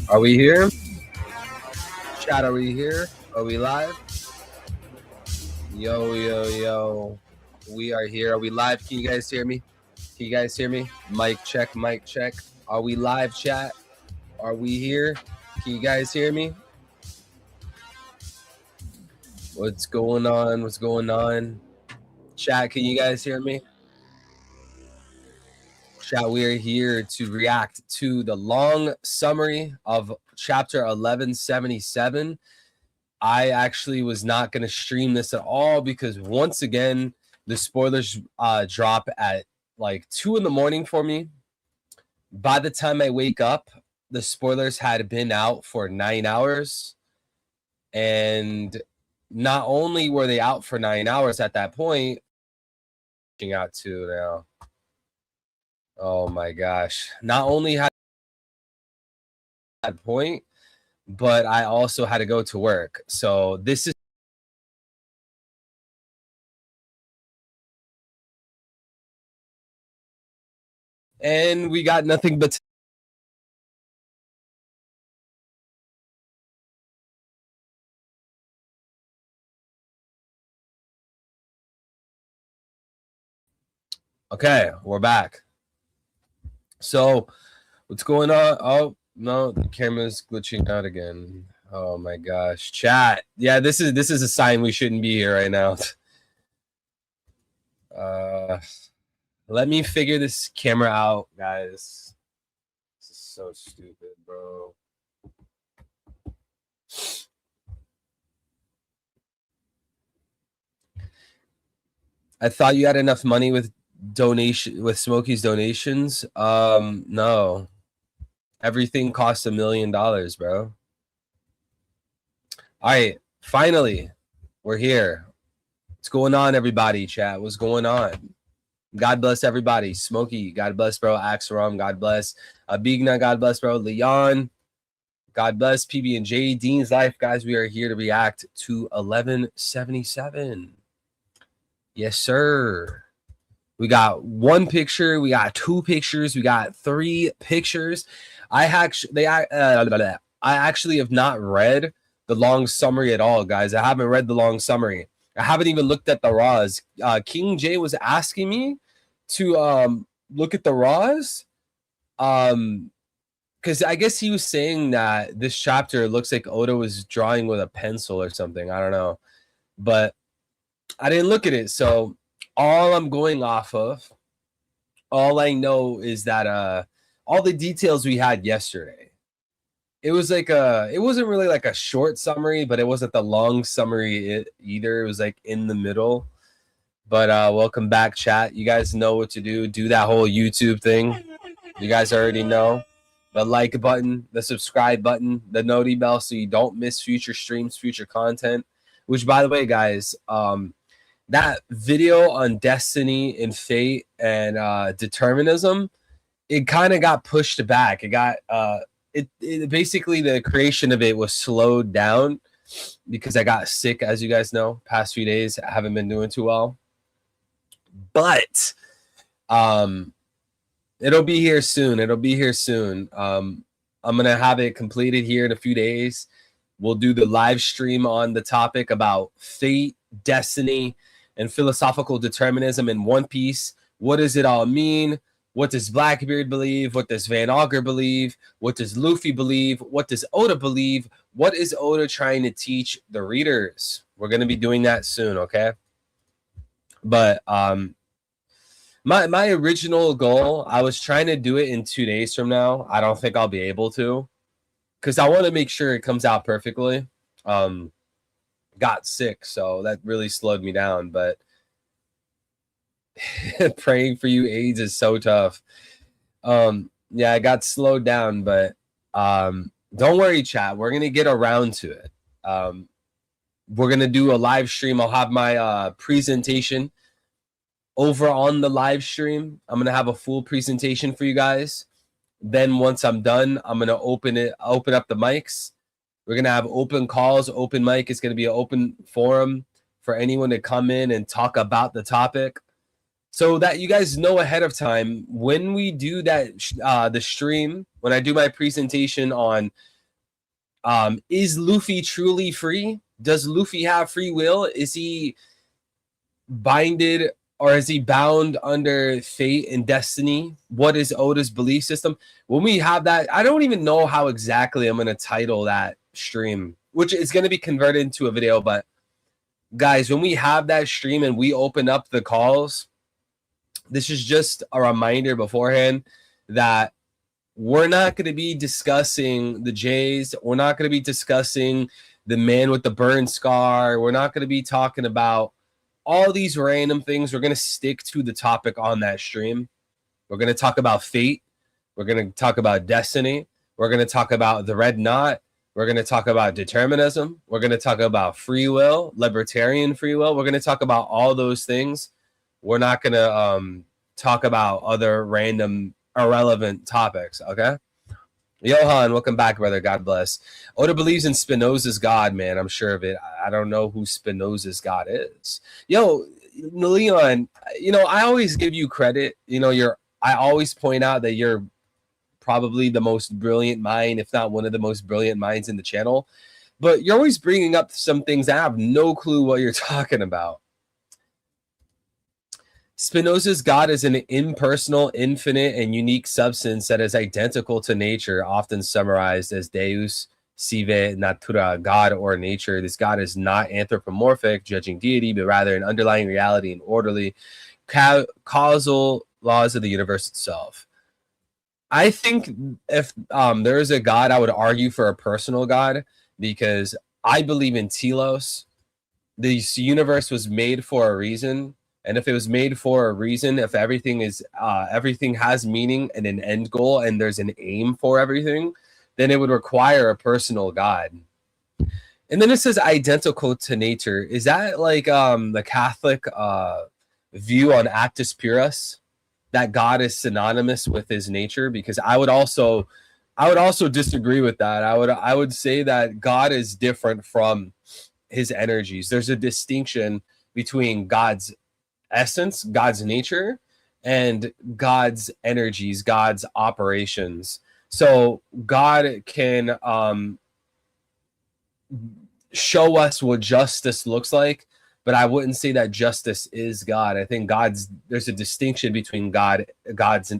Are we here? Chat, are we here? Are we live? Yo, yo, yo. We are here. Are we live? Can you guys hear me? Can you guys hear me? Mic check, mic check. Are we live, chat? Are we here? Can you guys hear me? What's going on? What's going on? Chat, can you guys hear me? Chat, we are here to react to the long summary of chapter 1177. I actually was not going to stream this at all because once again, the spoilers drop at like 2 in the morning for me. By the time I wake up, the spoilers had been out for 9 hours. And not only were they out for 9 hours at that point, out to now. Oh my gosh. Not only had that point, but I also had to go to work. So this is and we got nothing but okay, we're back. So what's going on? Oh no, the camera's glitching out again. Oh my gosh. Chat. Yeah, this is a sign we shouldn't be here right now. Let me figure this camera out, guys. This is so stupid, bro. I thought you had enough money with Smokey's donations. No. Everything costs $1 million, bro. All right, finally, we're here. What's going on, everybody? Chat, what's going on? God bless everybody. Smokey, God bless, bro. Axaram, God bless. Abigna, God bless, bro. Leon, God bless. PB&J, Dean's Life, guys. We are here to react to 1177. Yes, sir. We got one picture. We got two pictures. We got three pictures. I actually have not read the long summary at all, guys. I haven't read the long summary. I haven't even looked at the raws. King J was asking me to look at the raws. Because I guess he was saying that this chapter looks like Oda was drawing with a pencil or something. I don't know. But I didn't look at it. So all I'm going off of, all I know is that all the details we had yesterday. It was like it wasn't really like a short summary, but it wasn't the long summary either. It was like in the middle. But welcome back, chat. You guys know what to do. Do that whole YouTube thing. You guys already know. The like button, the subscribe button, the noti bell so you don't miss future streams, future content. Which, by the way, guys, that video on destiny and fate and determinism, it kind of got pushed back. It got it basically the creation of it was slowed down because I got sick, as you guys know. Past few days, I haven't been doing too well. But it'll be here soon. It'll be here soon. I'm gonna have it completed here in a few days. We'll do the live stream on the topic about fate, destiny, and philosophical determinism in One Piece. What does it all mean? What does Blackbeard believe? What does Van Augur believe? What does Luffy believe? What does Oda believe? What is Oda trying to teach the readers? We're going to be doing that soon, okay? But my original goal, I was trying to do it in 2 days from now. I don't think I'll be able to because I want to make sure it comes out perfectly. Got sick, so that really slowed me down, but praying for you AIDS is so tough. Yeah, I got slowed down, but don't worry, chat. We're gonna get around to it. We're gonna do a live stream. I'll have my presentation over on the live stream. I'm gonna have a full presentation for you guys. Then once I'm done, I'm gonna open up the mics. We're gonna have open calls, open mic. It's gonna be an open forum for anyone to come in and talk about the topic, so that you guys know ahead of time when we do that the stream. When I do my presentation on Is Luffy truly free? Does Luffy have free will? Is he binded, or is he bound under fate and destiny? What is Oda's belief system? When we have that, I don't even know how exactly I'm going to title that stream, which is going to be converted into a video. But guys, when we have that stream and we open up the calls, this is just a reminder beforehand that we're not going to be discussing the Jays. We're not going to be discussing the man with the burn scar. We're not going to be talking about all these random things. We're going to stick to the topic on that stream. We're going to talk about fate. We're going to talk about destiny. We're going to talk about the red knot. We're going to talk about determinism. We're going to talk about free will, libertarian free will. We're going to talk about all those things. We're not going to talk about other random irrelevant topics, okay? Johan, welcome back, brother. God bless. Oda believes in Spinoza's God, man. I'm sure of it. I don't know who Spinoza's God is. Yo, Leon, I always give you credit. I always point out that you're probably the most brilliant mind, if not one of the most brilliant minds in the channel. But you're always bringing up some things that I have no clue what you're talking about. Spinoza's God is an impersonal, infinite, and unique substance that is identical to nature, often summarized as Deus sive natura, God or nature. This God is not anthropomorphic, judging deity, but rather an underlying reality and orderly causal laws of the universe itself. I think if there is a God, I would argue for a personal God, because I believe in telos. This universe was made for a reason. And if it was made for a reason, if everything has meaning and an end goal, and there's an aim for everything, then it would require a personal God. And then it says identical to nature. Is that like the Catholic view on actus purus, that God is synonymous with his nature? Because I would also disagree with that. I would say that God is different from his energies. There's a distinction between God's essence, God's nature, and God's energies, God's operations. So God can show us what justice looks like, but I wouldn't say that justice is God. I think there's a distinction between God's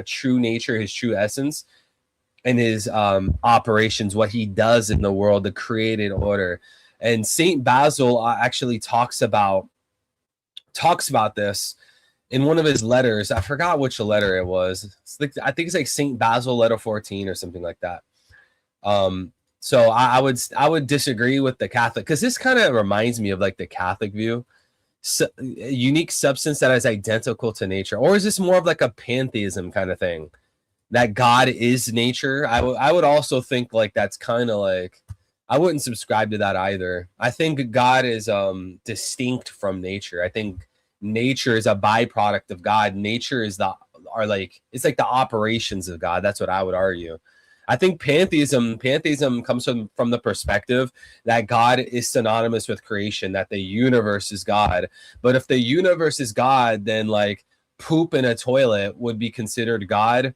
true nature, his true essence, and his operations, what he does in the world, the created order. And Saint Basil actually talks about this in one of his letters. I forgot which letter it was. I think it's like Saint Basil letter 14 or something like that. So I would disagree with the Catholic, because this kind of reminds me of like the Catholic view. Unique substance that is identical to nature. Or is this more of like a pantheism kind of thing, that God is nature? I would also think like that's kind of like, I wouldn't subscribe to that either. I think God is distinct from nature. I think nature is a byproduct of God. Nature is it's like the operations of God. That's what I would argue. I think pantheism comes from the perspective that God is synonymous with creation, that the universe is God. But if the universe is God, then like poop in a toilet would be considered God.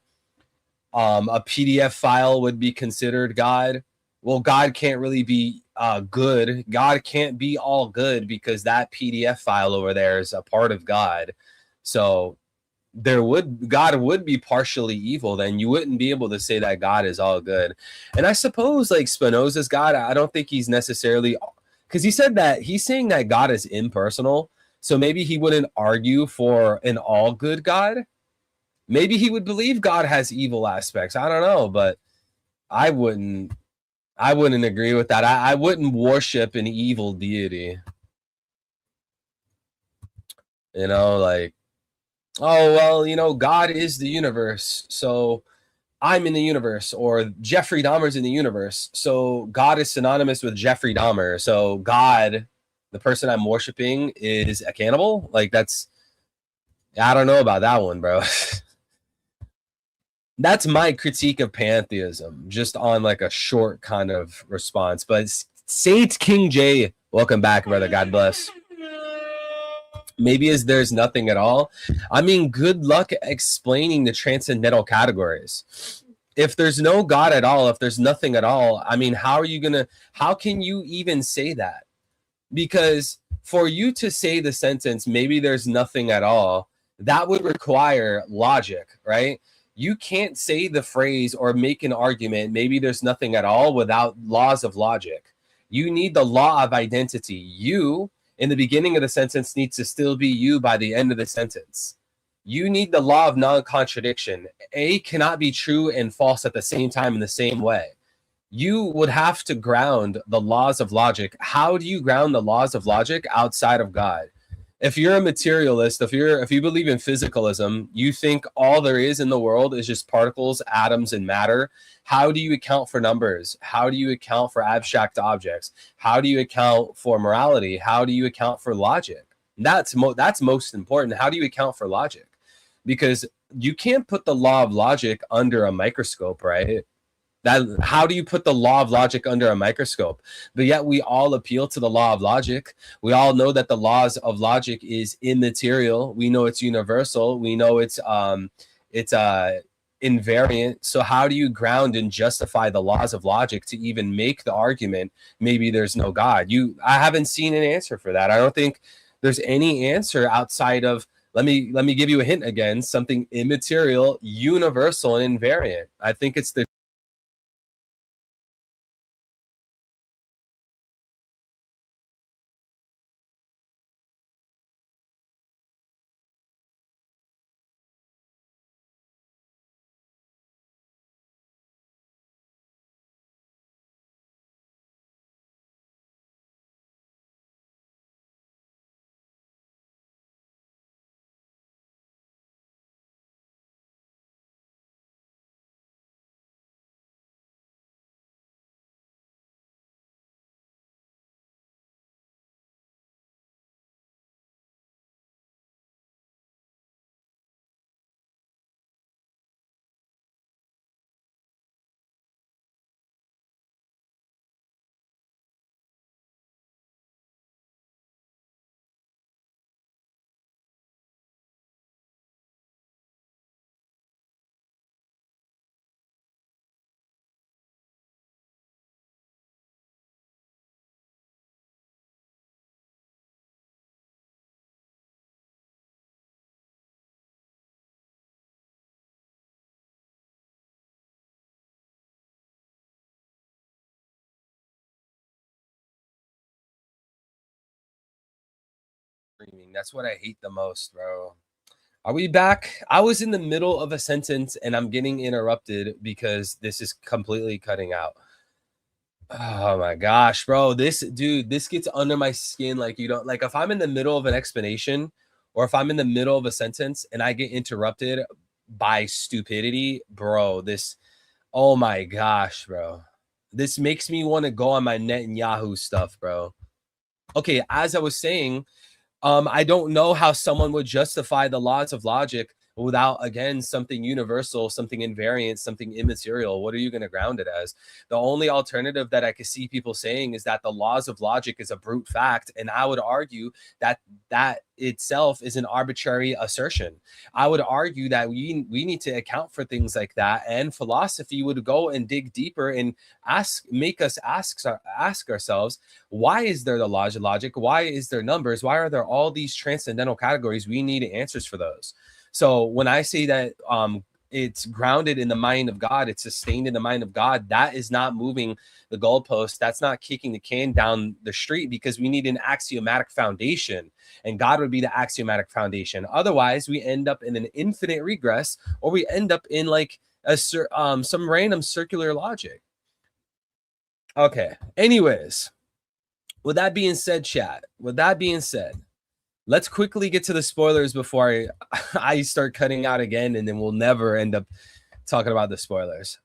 A PDF file would be considered God. Well, God can't really be good. God can't be all good, because that PDF file over there is a part of God. So God would be partially evil. Then you wouldn't be able to say that God is all good. And I suppose like Spinoza's God, I don't think he's necessarily, because he said that he's saying that God is impersonal. So maybe he wouldn't argue for an all good God. Maybe he would believe God has evil aspects. I don't know, but I wouldn't agree with that. I wouldn't worship an evil deity. Like, oh, well, God is the universe, so I'm in the universe. Or Jeffrey Dahmer's in the universe, so God is synonymous with Jeffrey Dahmer. So God, the person I'm worshiping, is a cannibal? Like, I don't know about that one, bro. That's my critique of pantheism, just on like a short kind of response. But Saint King J, welcome back, brother. God bless. Maybe there's nothing at all. I mean, good luck explaining the transcendental categories. If there's no God at all, if there's nothing at all, I mean, how can you even say that? Because for you to say the sentence, maybe there's nothing at all, that would require logic, right? You can't say the phrase or make an argument, maybe there's nothing at all, without laws of logic. You need the law of identity. You, in the beginning of the sentence, needs to still be you by the end of the sentence. You need the law of non-contradiction. A cannot be true and false at the same time in the same way. You would have to ground the laws of logic. How do you ground the laws of logic outside of God? If you're a materialist, if you believe in physicalism, you think all there is in the world is just particles, atoms, and matter. How do you account for numbers? How do you account for abstract objects? How do you account for morality? How do you account for logic? That's most important. How do you account for logic? Because you can't put the law of logic under a microscope, right? How do you put the law of logic under a microscope? But yet we all appeal to the law of logic. We all know that the laws of logic is immaterial. We know it's universal. We know it's invariant. So how do you ground and justify the laws of logic to even make the argument maybe there's no God? I haven't seen an answer for that. I don't think there's any answer outside of, let me give you a hint again, something immaterial, universal, and invariant. I think it's the screaming. That's what I hate the most, bro. Are we back? I was in the middle of a sentence and I'm getting interrupted because this is completely cutting out. Oh my gosh, bro. This gets under my skin. Like, you don't, like, if I'm in the middle of an explanation or if I'm in the middle of a sentence and I get interrupted by stupidity, bro, oh my gosh, bro. This makes me want to go on my Netanyahu stuff, bro. Okay, as I was saying, I don't know how someone would justify the laws of logic without, again, something universal, something invariant, something immaterial. What are you going to ground it as? The only alternative that I could see people saying is that the laws of logic is a brute fact. And I would argue that that itself is an arbitrary assertion. I would argue that we need to account for things like that. And philosophy would go and dig deeper and make us ask ourselves, why is there the laws of logic? Why is there numbers? Why are there all these transcendental categories? We need answers for those. So when I say that it's grounded in the mind of God, it's sustained in the mind of God, that is not moving the goalpost. That's not kicking the can down the street, because we need an axiomatic foundation, and God would be the axiomatic foundation. Otherwise, we end up in an infinite regress, or we end up in like some random circular logic. Okay. Anyways, with that being said, chat, with that being said, let's quickly get to the spoilers before I start cutting out again, and then we'll never end up talking about the spoilers.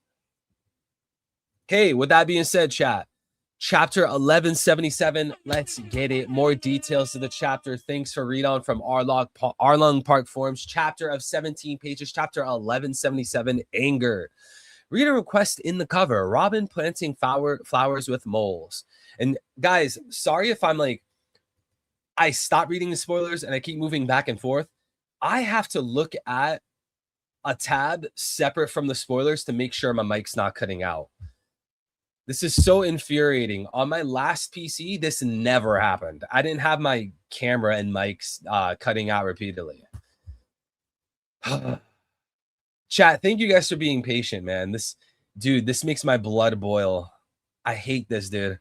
Okay, with that being said, chat, chapter 1177, let's get it. More details to the chapter. Thanks for read on from Arlong Park Forums. Chapter of 17 pages, chapter 1177, Anger. Reader request in the cover, Robin planting flowers with moles. And guys, sorry if I'm like, I stop reading the spoilers and I keep moving back and forth. I have to look at a tab separate from the spoilers to make sure my mic's not cutting out. This is so infuriating. On my last PC, this never happened. I didn't have my camera and mics cutting out repeatedly. Chat, thank you guys for being patient, man. This makes my blood boil. I hate this, dude.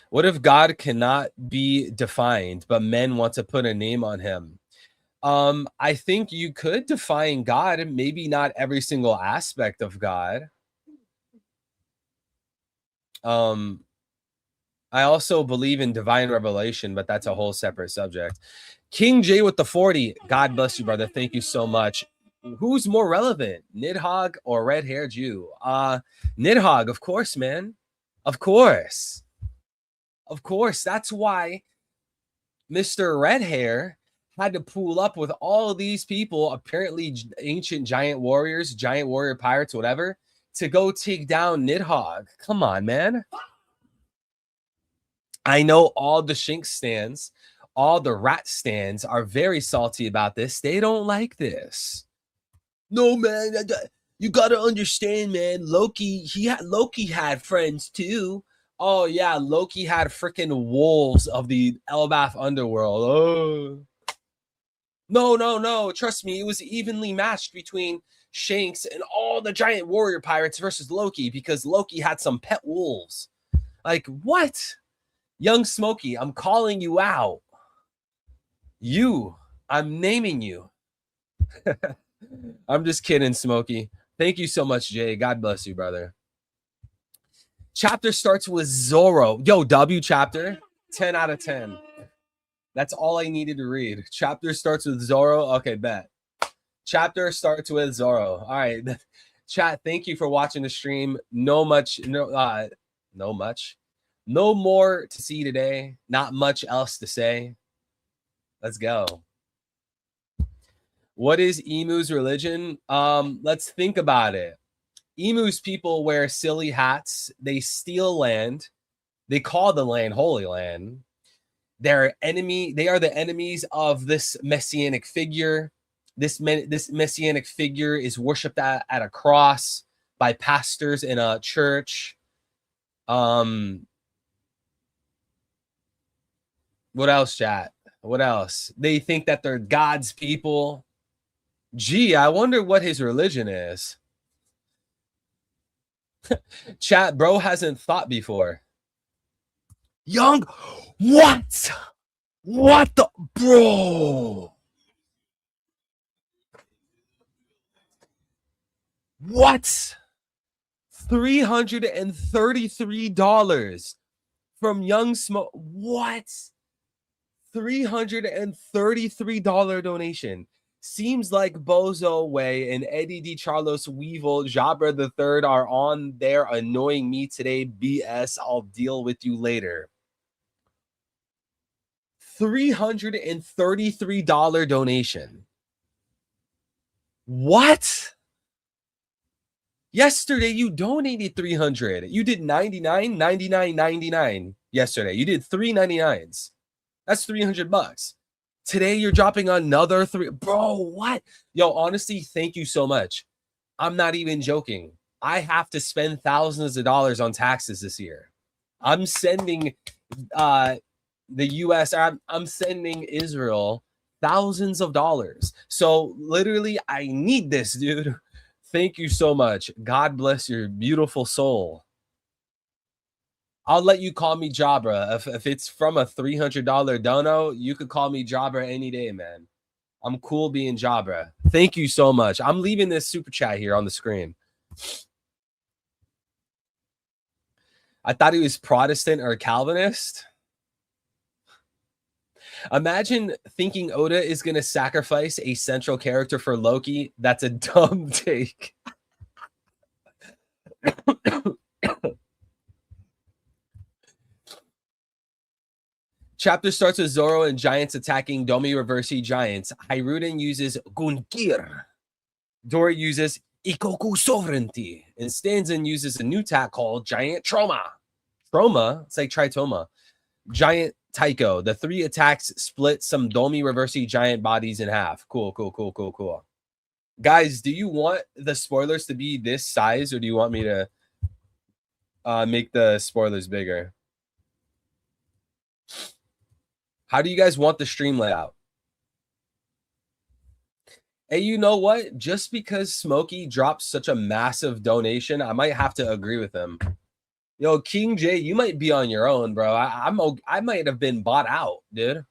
What if God cannot be defined, but men want to put a name on him? I think you could define God, maybe not every single aspect of God. I also believe in divine revelation, but that's a whole separate subject. King J with the 40. God bless you, brother. Thank you so much. Who's more relevant, Nidhogg or Red Hair Jew? Nidhogg, of course, man. Of course. Of course. That's why Mr. Red Hair had to pool up with all these people, apparently ancient giant warriors, giant warrior pirates, whatever, to go take down Nidhogg. Come on, man. I know all the Shink stands, all the rat stands are very salty about this. They don't like this. No, man, you gotta understand, man. Loki had friends too. Oh yeah, Loki had freaking wolves of the Elbaf underworld. Oh. No. Trust me, it was evenly matched between Shanks and all the giant warrior pirates versus Loki because Loki had some pet wolves. Like, what? Young Smokey, I'm calling you out. I'm naming you. I'm just kidding, Smokey. Thank you so much, Jay. God bless you, brother. Chapter starts with Zoro. Yo, W chapter, 10 out of 10. That's all I needed to read. Chapter starts with Zoro. Okay, bet. Chapter starts with Zoro. All right. Chat, thank you for watching the stream. No more to see today. Not much else to say. Let's go. What is Emu's religion? Let's think about it. Emu's people wear silly hats. They steal land. They call the land Holy Land. They are the enemies of this messianic figure. This messianic figure is worshipped at a cross by pastors in a church. What else, chat? What else? They think that they're God's people. Gee, I wonder what his religion is. Chat, bro hasn't thought before. Young, what? What the bro? What? $333 from Young Smoke. What? $333 donation. Seems like Bozo Way and Eddie DiCharlos Weevil Jabra the Third are on there annoying me today. BS. I'll deal with you later. $333 donation. What? Yesterday you donated $300. You did $99, $99, $99 yesterday. You did $3.99s. That's $300. Today you're dropping another $3. Bro, what? Yo, honestly, thank you so much. I'm not even joking. I have to spend thousands of dollars on taxes this year. I'm sending the US, I'm sending Israel thousands of dollars. So literally, I need this, dude. Thank you so much. God bless your beautiful soul. I'll let you call me Jabra. If it's from a $300 dono, you could call me Jabra any day, man. I'm cool being Jabra. Thank you so much. I'm leaving this super chat here on the screen. I thought he was Protestant or Calvinist. Imagine thinking Oda is going to sacrifice a central character for Loki. That's a dumb take. Chapter starts with Zoro and giants attacking Domi Reversi giants. Hiruden uses Gunkir. Dory uses Ikoku Sovereignty. And Stanzen uses a new attack called Giant Trauma. Trauma? It's like Tritoma. Giant Tycho. The 3 attacks split some Domi Reversi giant bodies in half. Cool, cool, cool, cool, cool. Guys, do you want the spoilers to be this size, or do you want me to make the spoilers bigger? How do you guys want the stream layout? Hey, you know what? Just because Smokey dropped such a massive donation, I might have to agree with him. Yo, King J, you might be on your own, bro. I might have been bought out, dude.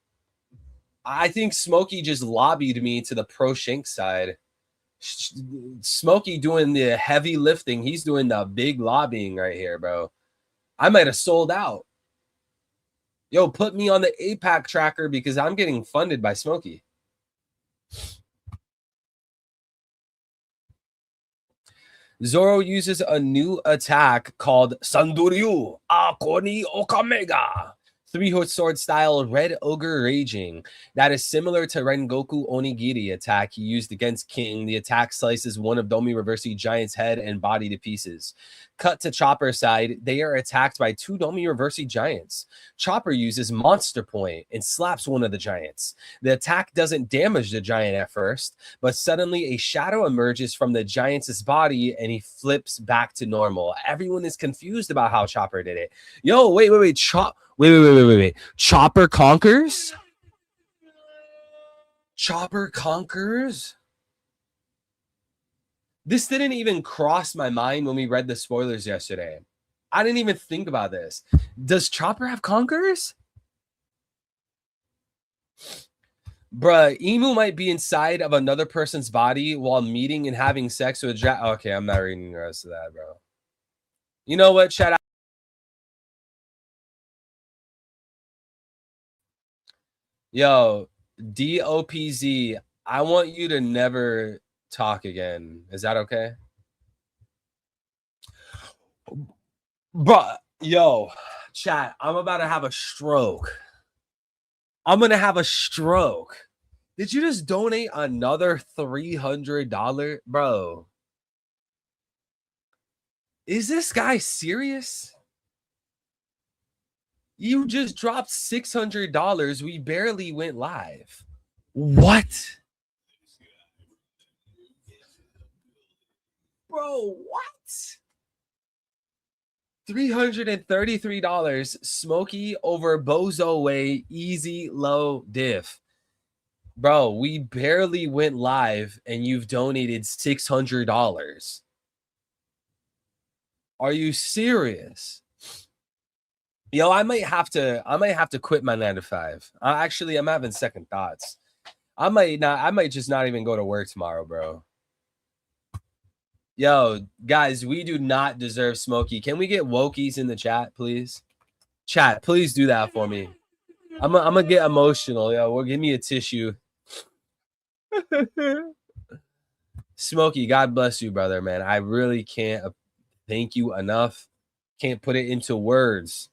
I think Smokey just lobbied me to the pro shank side. Smokey doing the heavy lifting. He's doing the big lobbying right here, bro. I might have sold out. Yo, put me on the APAC tracker because I'm getting funded by Smokey. Zoro uses a new attack called Sanduryu Akoni Okamega. 3 sword style Red Ogre Raging. That is similar to Rengoku Onigiri attack he used against King. The attack slices one of Domi Reversi Giant's head and body to pieces. Cut to Chopper's side. They are attacked by 2 Domi Reversi Giants. Chopper uses Monster Point and slaps one of the giants. The attack doesn't damage the giant at first, but suddenly a shadow emerges from the giant's body and he flips back to normal. Everyone is confused about how Chopper did it. Yo, wait. Wait. Chopper conquers? Chopper conquers? This didn't even cross my mind when we read the spoilers yesterday. I didn't even think about this. Does Chopper have conquerors? Bruh, Emu might be inside of another person's body while meeting and having sex with Okay, I'm not reading the rest of that, bro. You know what? Chat out. Yo, DOPZ, I want you to never talk again. Is that okay? Bruh, yo, chat, I'm about to have a stroke. I'm going to have a stroke. Did you just donate another $300? Bro. Is this guy serious? You just dropped $600. We barely went live. What? Bro, what? $333. Smokey over Bozo Way. Easy low diff. Bro, we barely went live and you've donated $600. Are you serious? Yo, I might have to quit my 9 to 5. Actually, I'm having second thoughts. I might just not even go to work tomorrow, bro. Yo, guys, we do not deserve Smokey. Can we get wokies in the chat, please? Chat, please do that for me. I'm gonna get emotional. Yo, well, give me a tissue. Smokey, God bless you, brother, man. I really can't thank you enough. Can't put it into words.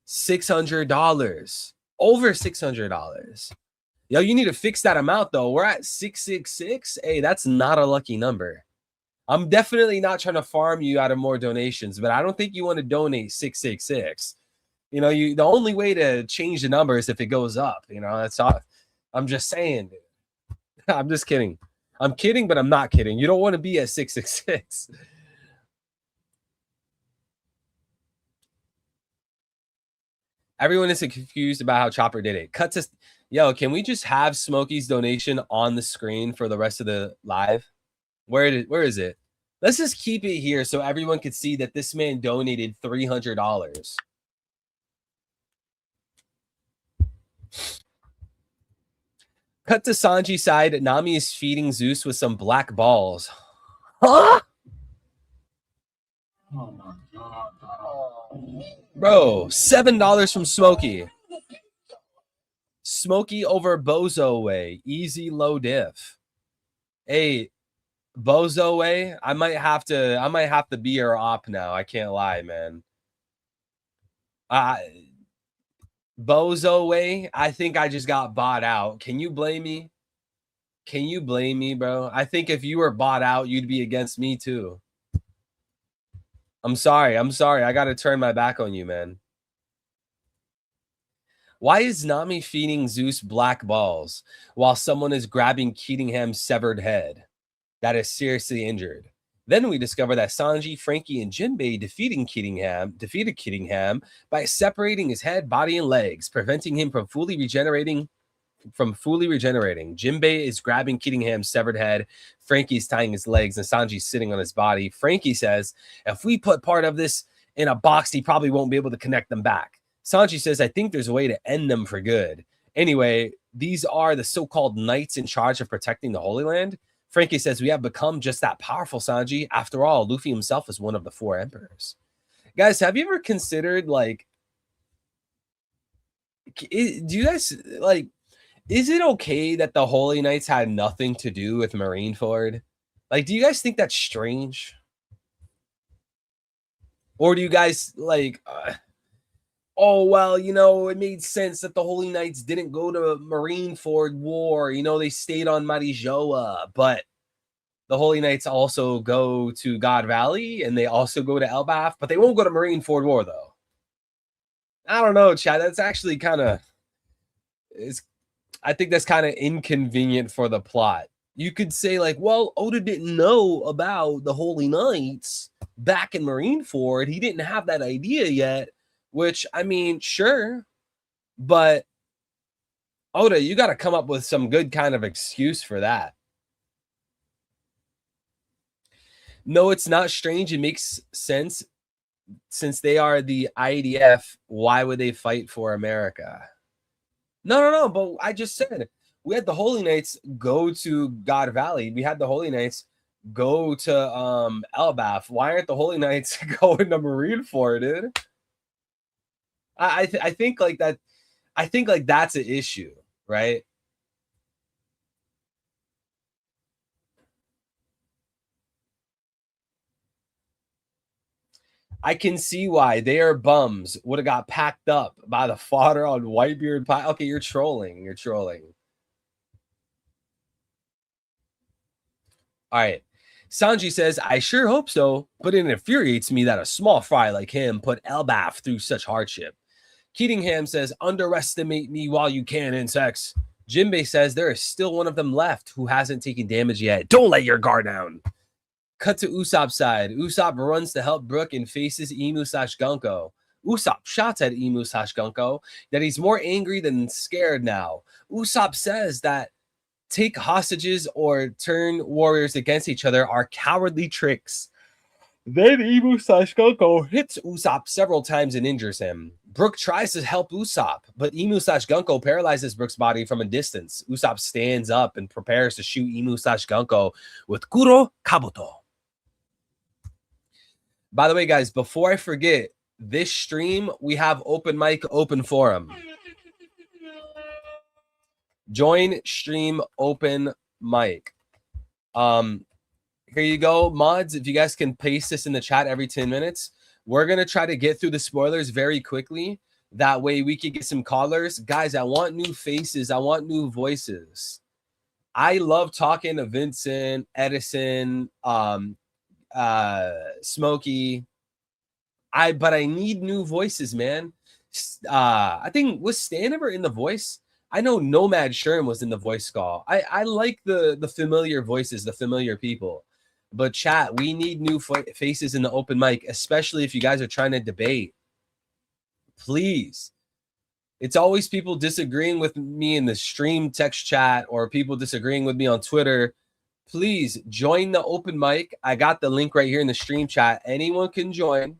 $600. Over $600. Yo, you need to fix that amount, though. We're at 666. Hey, that's not a lucky number. I'm definitely not trying to farm you out of more donations, but I don't think you want to donate 666. You know, the only way to change the number is if it goes up. You know, that's all. I'm just saying, dude. I'm just kidding. I'm kidding, but I'm not kidding. You don't want to be at 666. Everyone is confused about how Chopper did it. Cut to, yo, can we just have Smokey's donation on the screen for the rest of the live? Where is it? Let's just keep it here so everyone can see that this man donated $300. Cut to Sanji's side. Nami is feeding Zeus with some black balls. Huh? Oh my God. Bro, $7 from Smokey. Smokey over Bozo Way. Easy low diff. Hey, Bozo Way, I might have to be your op now. I can't lie, man. Bozo Way, I think I just got bought out. Can you blame me? Can you blame me, bro? I think if you were bought out, you'd be against me too. I'm sorry. I got to turn my back on you, man. Why is Nami feeding Zeus black balls while someone is grabbing Keatingham's severed head that is seriously injured? Then we discover that Sanji, Frankie, and Jinbei defeated Keatingham by separating his head, body, and legs, preventing him from fully regenerating. Jinbei is grabbing Keatingham's severed head. Frankie's tying his legs, and Sanji's sitting on his body. Frankie says, if we put part of this in a box, he probably won't be able to connect them back. Sanji says, I think there's a way to end them for good. Anyway, these are the so-called knights in charge of protecting the Holy Land. Frankie says, we have become just that powerful, Sanji. After all, Luffy himself is one of the 4 emperors. Guys, have you ever considered, like, do you guys, like, is it okay that the Holy Knights had nothing to do with Marineford? Like, do you guys think that's strange? Or do you guys, like, oh, well, you know, it made sense that the Holy Knights didn't go to Marineford War. You know, they stayed on Marijoa. But the Holy Knights also go to God Valley, and they also go to Elbaf. But they won't go to Marineford War, though. I don't know, Chad. That's actually kind of... I think that's kind of inconvenient for the plot. You could say, like, well, Oda didn't know about the Holy Knights back in Marineford. He didn't have that idea yet, which, I mean, sure. But, Oda, you got to come up with some good kind of excuse for that. No, it's not strange. It makes sense. Since they are the IDF, why would they fight for America? No. But I just said we had the Holy Knights go to God Valley. We had the Holy Knights go to Elbaf. Why aren't the Holy Knights going to Marineford, dude? I think like that. I think like that's an issue, right? I can see why they are bums. Would have got packed up by the fodder on Whitebeard Pie. Okay, you're trolling. You're trolling. All right. Sanji says, I sure hope so, but it infuriates me that a small fry like him put Elbaf through such hardship. Keatingham says, underestimate me while you can, insects. Jinbei says, there is still one of them left who hasn't taken damage yet. Don't let your guard down. Cut to Usopp's side. Usopp runs to help Brook and faces Inu/Gunko. Usopp shouts at Inu/Gunko that he's more angry than scared now. Usopp says that take hostages or turn warriors against each other are cowardly tricks. Then Inu/Gunko hits Usopp several times and injures him. Brook tries to help Usopp, but Inu/Gunko paralyzes Brook's body from a distance. Usopp stands up and prepares to shoot Inu/Gunko with Kuro Kabuto. By the way, guys, before I forget, this stream, we have open mic, open forum. Join stream open mic. Here you go, mods. If you guys can paste this in the chat every 10 minutes, we're going to try to get through the spoilers very quickly. That way we can get some callers. Guys, I want new faces. I want new voices. I love talking to Vincent, Edison, Smokey. But I need new voices, man. I think was Staniver in the voice? I know Nomad Sherm was in the voice call. I like the familiar voices, the familiar people. But chat, we need new faces in the open mic, especially if you guys are trying to debate. Please. It's always people disagreeing with me in the stream text chat or people disagreeing with me on Twitter. Please join the open mic. I got the link right here in the stream chat. Anyone can join.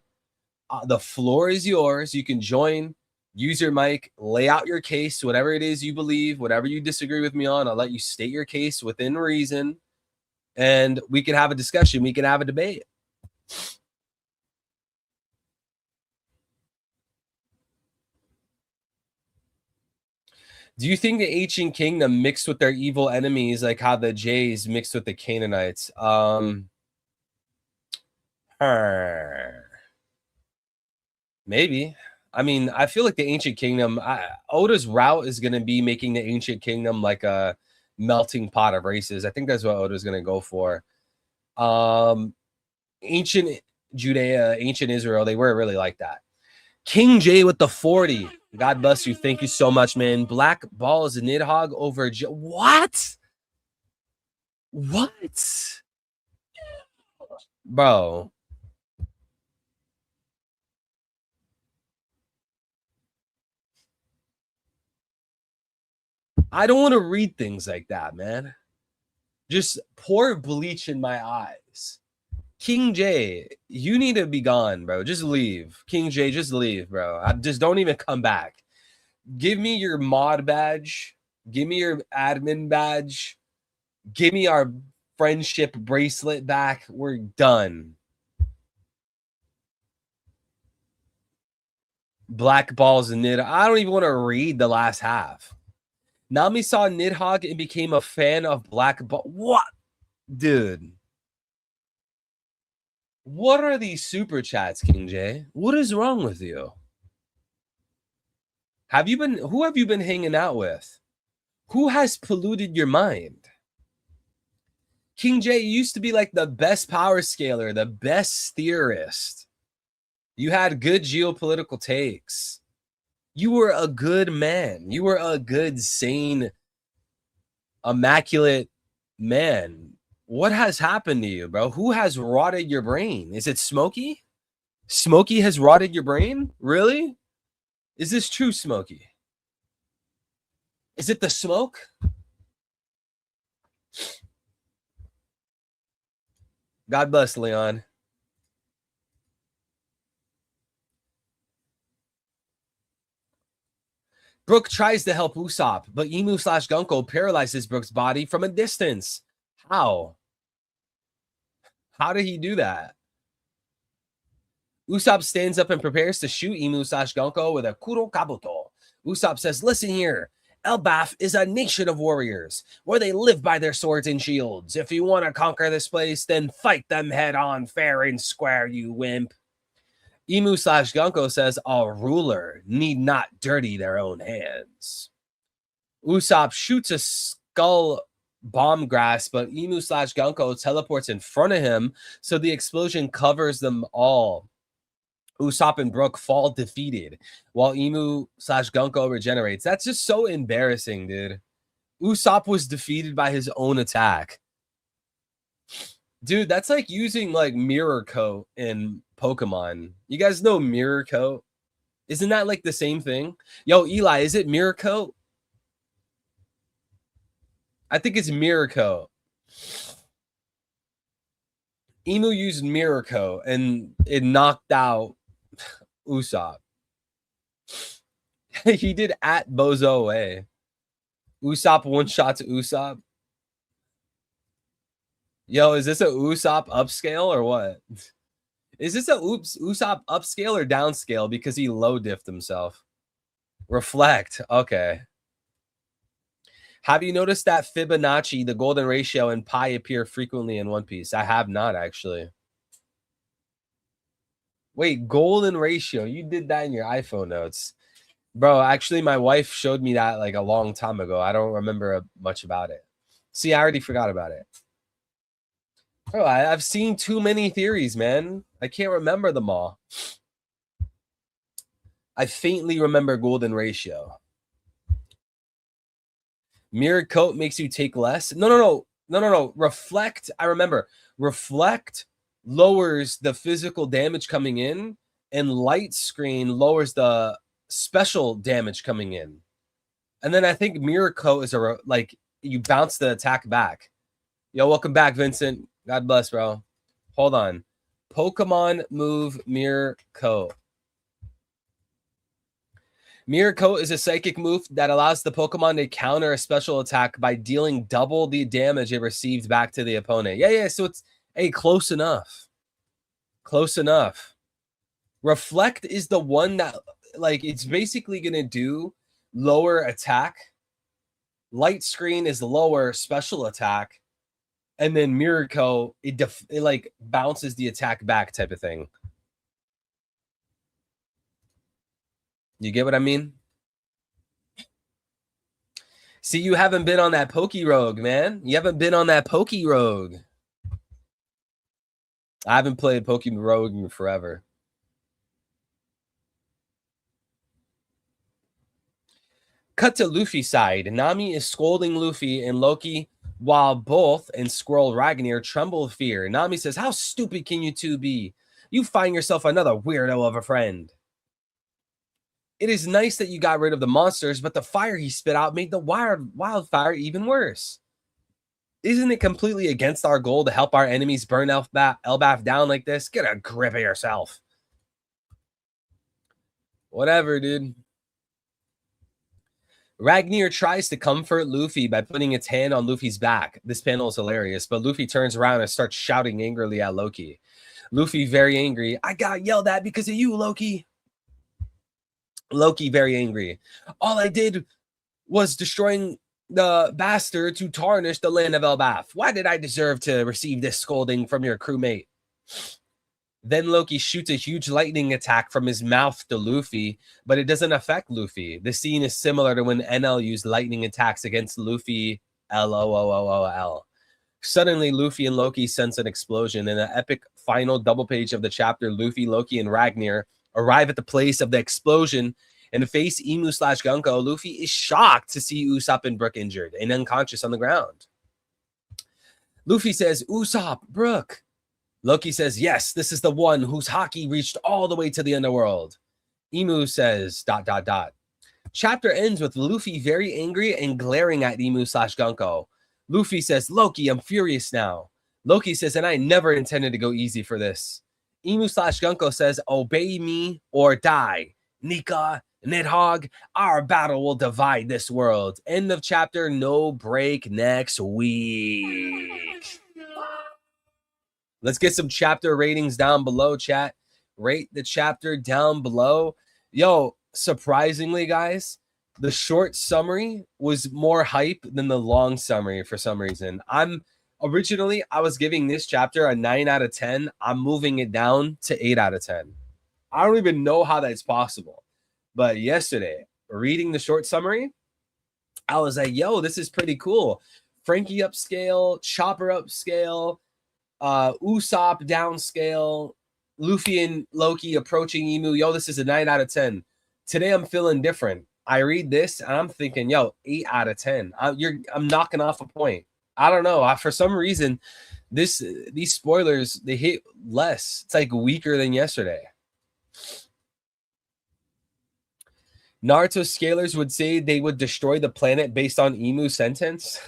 The floor is yours. You can join, use your mic, lay out your case, whatever it is you believe, whatever you disagree with me on. I'll let you state your case within reason, and we can have a discussion. We can have a debate. Do you think the ancient kingdom mixed with their evil enemies, like how the Jays mixed with the Canaanites? Maybe. I mean, I feel like the ancient kingdom, Oda's route is going to be making the ancient kingdom like a melting pot of races. I think that's what Oda's going to go for. Ancient Judea, ancient Israel, they were really like that. King J with the 40. God bless you. Thank you so much, man. Black Balls Nidhogg over what? What? Bro. I don't want to read things like that, man. Just pour bleach in my eyes. King J, you need to be gone, bro. Just leave. King J, just leave, bro. Just don't even come back. Give me your mod badge. Give me your admin badge. Give me our friendship bracelet back. We're done. Black Balls and Nidhogg. I don't even want to read the last half. Nami saw Nidhogg and became a fan of Black Ball. What? Dude. What are these super chats, King J? What is wrong with you? Who have you been hanging out with? Who has polluted your mind? King J used to be like the best power scaler, the best theorist. You had good geopolitical takes. You were a good man. You were a good, sane, immaculate man. What has happened to you, bro? Who has rotted your brain? Is it Smokey? Smokey has rotted your brain? Really? Is this true, Smokey? Is it the smoke? God bless, Leon. Brook tries to help Usopp, but Emu/Gunko paralyzes Brook's body from a distance. How? How did he do that? Usopp stands up and prepares to shoot Emu/Gunko with a Kuro Kabuto. Usopp says, listen here. Elbaf is a nation of warriors where they live by their swords and shields. If you want to conquer this place, then fight them head on, fair and square, you wimp. Emu/Gunko says a ruler need not dirty their own hands. Usopp shoots a skull bomb grass, but Emu/Gunko teleports in front of him, so the explosion covers them all. Usopp and Brook fall defeated, while Emu/Gunko regenerates. That's just so embarrassing, dude. Usopp was defeated by his own attack. Dude, that's like using like Mirror Coat in Pokemon. You guys know Mirror Coat? Isn't that like the same thing? Yo, Eli, is it Mirror Coat? I think it's Mirror Coat. Emu used Mirror Coat and it knocked out Usopp. He did at Bozo away. Usopp one shot to Usopp. Yo, is this a Usopp upscale or what? Is this a Usopp upscale or downscale because he low diffed himself? Reflect. Okay. Have you noticed that Fibonacci, the golden ratio, and pi appear frequently in One Piece? I have not, actually. Wait, golden ratio. You did that in your iPhone notes. Bro, actually, my wife showed me that like a long time ago. I don't remember much about it. See, I already forgot about it. Bro, I've seen too many theories, man. I can't remember them all. I faintly remember golden ratio. Mirror Coat makes you take less. No. Reflect. I remember. Reflect lowers the physical damage coming in, and light screen lowers the special damage coming in. And then I think Mirror Coat is like you bounce the attack back. Yo, welcome back, Vincent. God bless, bro. Hold on. Pokemon move Mirror Coat. Mirror Coat is a psychic move that allows the Pokemon to counter a special attack by dealing double the damage it received back to the opponent. Yeah. So it's close enough. Close enough. Reflect is the one that like it's basically gonna do lower attack. Light screen is lower special attack. And then Mirror Coat, it like bounces the attack back type of thing. You get what I mean? See, you haven't been on that Poke Rogue, man. You haven't been on that Poke Rogue. I haven't played Poke Rogue in forever. Cut to Luffy's side. Nami is scolding Luffy and Loki, while both and Squirrel Ragnar tremble with fear. Nami says, "How stupid can you two be? You find yourself another weirdo of a friend. It is nice that you got rid of the monsters, but the fire he spit out made the wildfire even worse. Isn't it completely against our goal to help our enemies burn Elbaf down like this? Get a grip of yourself." Whatever, dude. Ragnar tries to comfort Luffy by putting its hand on Luffy's back. This panel is hilarious, but Luffy turns around and starts shouting angrily at Loki. Luffy, very angry. "I got yelled at because of you, Loki." Loki, very angry. "All I did was destroying the bastard to tarnish the land of Elbaf. Why did I deserve to receive this scolding from your crewmate?" Then Loki shoots a huge lightning attack from his mouth to Luffy, but it doesn't affect Luffy. The scene is similar to when NL used lightning attacks against Luffy, LOOOOL. Suddenly, Luffy and Loki sense an explosion. In an epic final double page of the chapter, Luffy, Loki, and Ragnar arrive at the place of the explosion and face Emu/Gunko. Luffy is shocked to see Usopp and Brook injured and unconscious on the ground. Luffy says, "Usopp, Brook." Loki says, "Yes, this is the one whose haki reached all the way to the underworld." Emu says, ... Chapter ends with Luffy very angry and glaring at Emu/Gunko. Luffy says, "Loki, I'm furious now." Loki says, "And I never intended to go easy for this." Emu/Gunko says, "Obey me or die. Nika, Nidhogg, our battle will divide this world." End of chapter. No break next week. Let's get some chapter ratings down below, chat. Rate the chapter down below. Yo, surprisingly, guys, the short summary was more hype than the long summary for some reason. I was giving this chapter a 9 out of 10. I'm moving it down to 8 out of 10. I don't even know how that's possible. But yesterday, reading the short summary, I was like, yo, this is pretty cool. Frankie upscale, Chopper upscale, Usopp downscale, Luffy and Loki approaching Emu. Yo, this is a 9 out of 10. Today I'm feeling different. I read this and I'm thinking, yo, 8 out of 10. I'm knocking off a point. I don't know. For some reason, these spoilers, they hit less. It's like weaker than yesterday. Naruto scalers would say they would destroy the planet based on Emu's sentence.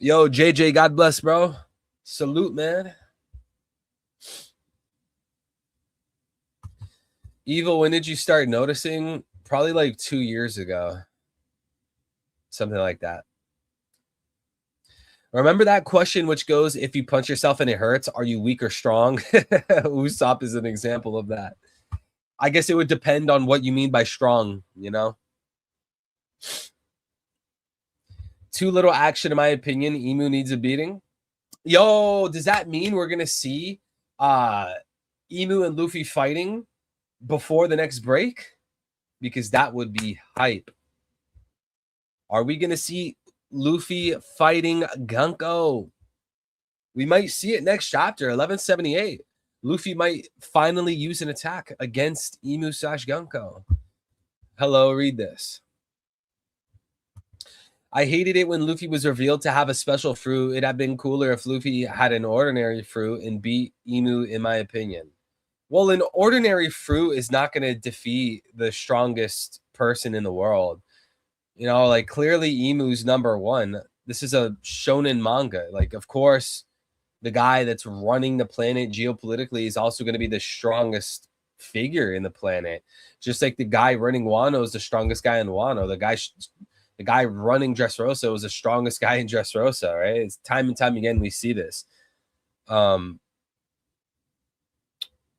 Yo, JJ, God bless, bro. Salute, man. Evil, when did you start noticing? Probably like 2 years ago. Something like that. Remember that question which goes, if you punch yourself and it hurts, are you weak or strong? Usopp is an example of that. I guess it would depend on what you mean by strong, you know? Too little action, in my opinion. Emu needs a beating. Yo, does that mean we're going to see Emu and Luffy fighting before the next break? Because that would be hype. Are we going to see Luffy fighting Gunko? We might see it next chapter, 1178. Luffy might finally use an attack against Emu/Gunko. Hello, read this. I hated it when Luffy was revealed to have a special fruit. It'd have been cooler if Luffy had an ordinary fruit and beat Emu, in my opinion. Well, an ordinary fruit is not going to defeat the strongest person in the world. You know, like clearly Emu's number one. This is a shonen manga. Like, of course, the guy that's running the planet geopolitically is also going to be the strongest figure in the planet. Just like the guy running Wano is the strongest guy in Wano. The guy running Dressrosa was the strongest guy in Dressrosa, right? It's time and time again we see this.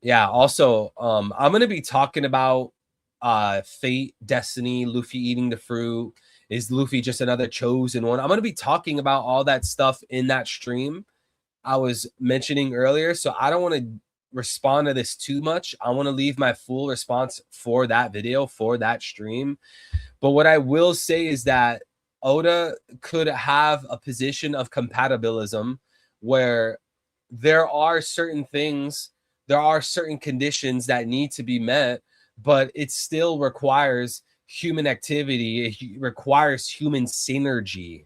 Yeah, also, I'm going to be talking about fate, destiny, Luffy eating the fruit. Is Luffy just another chosen one? I'm going to be talking about all that stuff in that stream I was mentioning earlier. So I don't want to respond to this too much. I want to leave my full response for that video, for that stream. But what I will say is that Oda could have a position of compatibilism where there are certain things, there are certain conditions that need to be met, but it still requires human activity. It requires human synergy.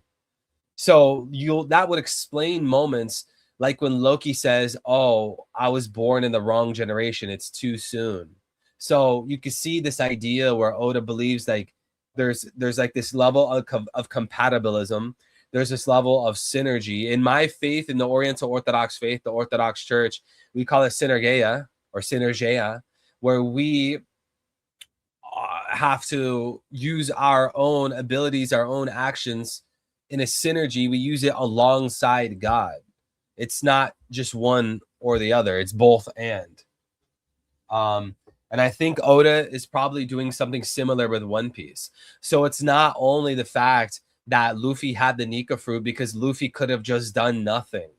So that would explain moments like when Loki says, "Oh, I was born in the wrong generation. It's too soon." So you can see this idea where Oda believes like there's like this level of compatibilism. There's this level of synergy. In my faith, in the Oriental Orthodox faith, the Orthodox Church, we call it synergeia or synergeia, where we have to use our own abilities, our own actions in a synergy. We use it alongside God. It's not just one or the other. It's both and. And I think Oda is probably doing something similar with One Piece. So it's not only the fact that Luffy had the Nika fruit, because Luffy could have just done nothing.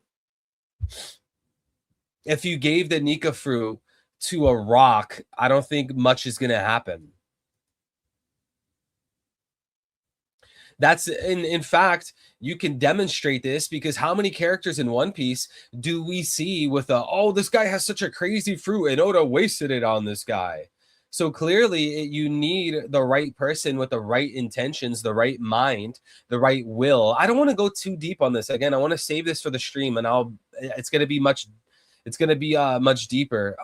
If you gave the Nika fruit to a rock, I don't think much is going to happen. That's in fact, you can demonstrate this because how many characters in One Piece do we see with oh, this guy has such a crazy fruit and Oda wasted it on this guy. So clearly you need the right person with the right intentions, the right mind, the right will. I don't want to go too deep on this. Again, I want to save this for the stream, and it's going to be much deeper.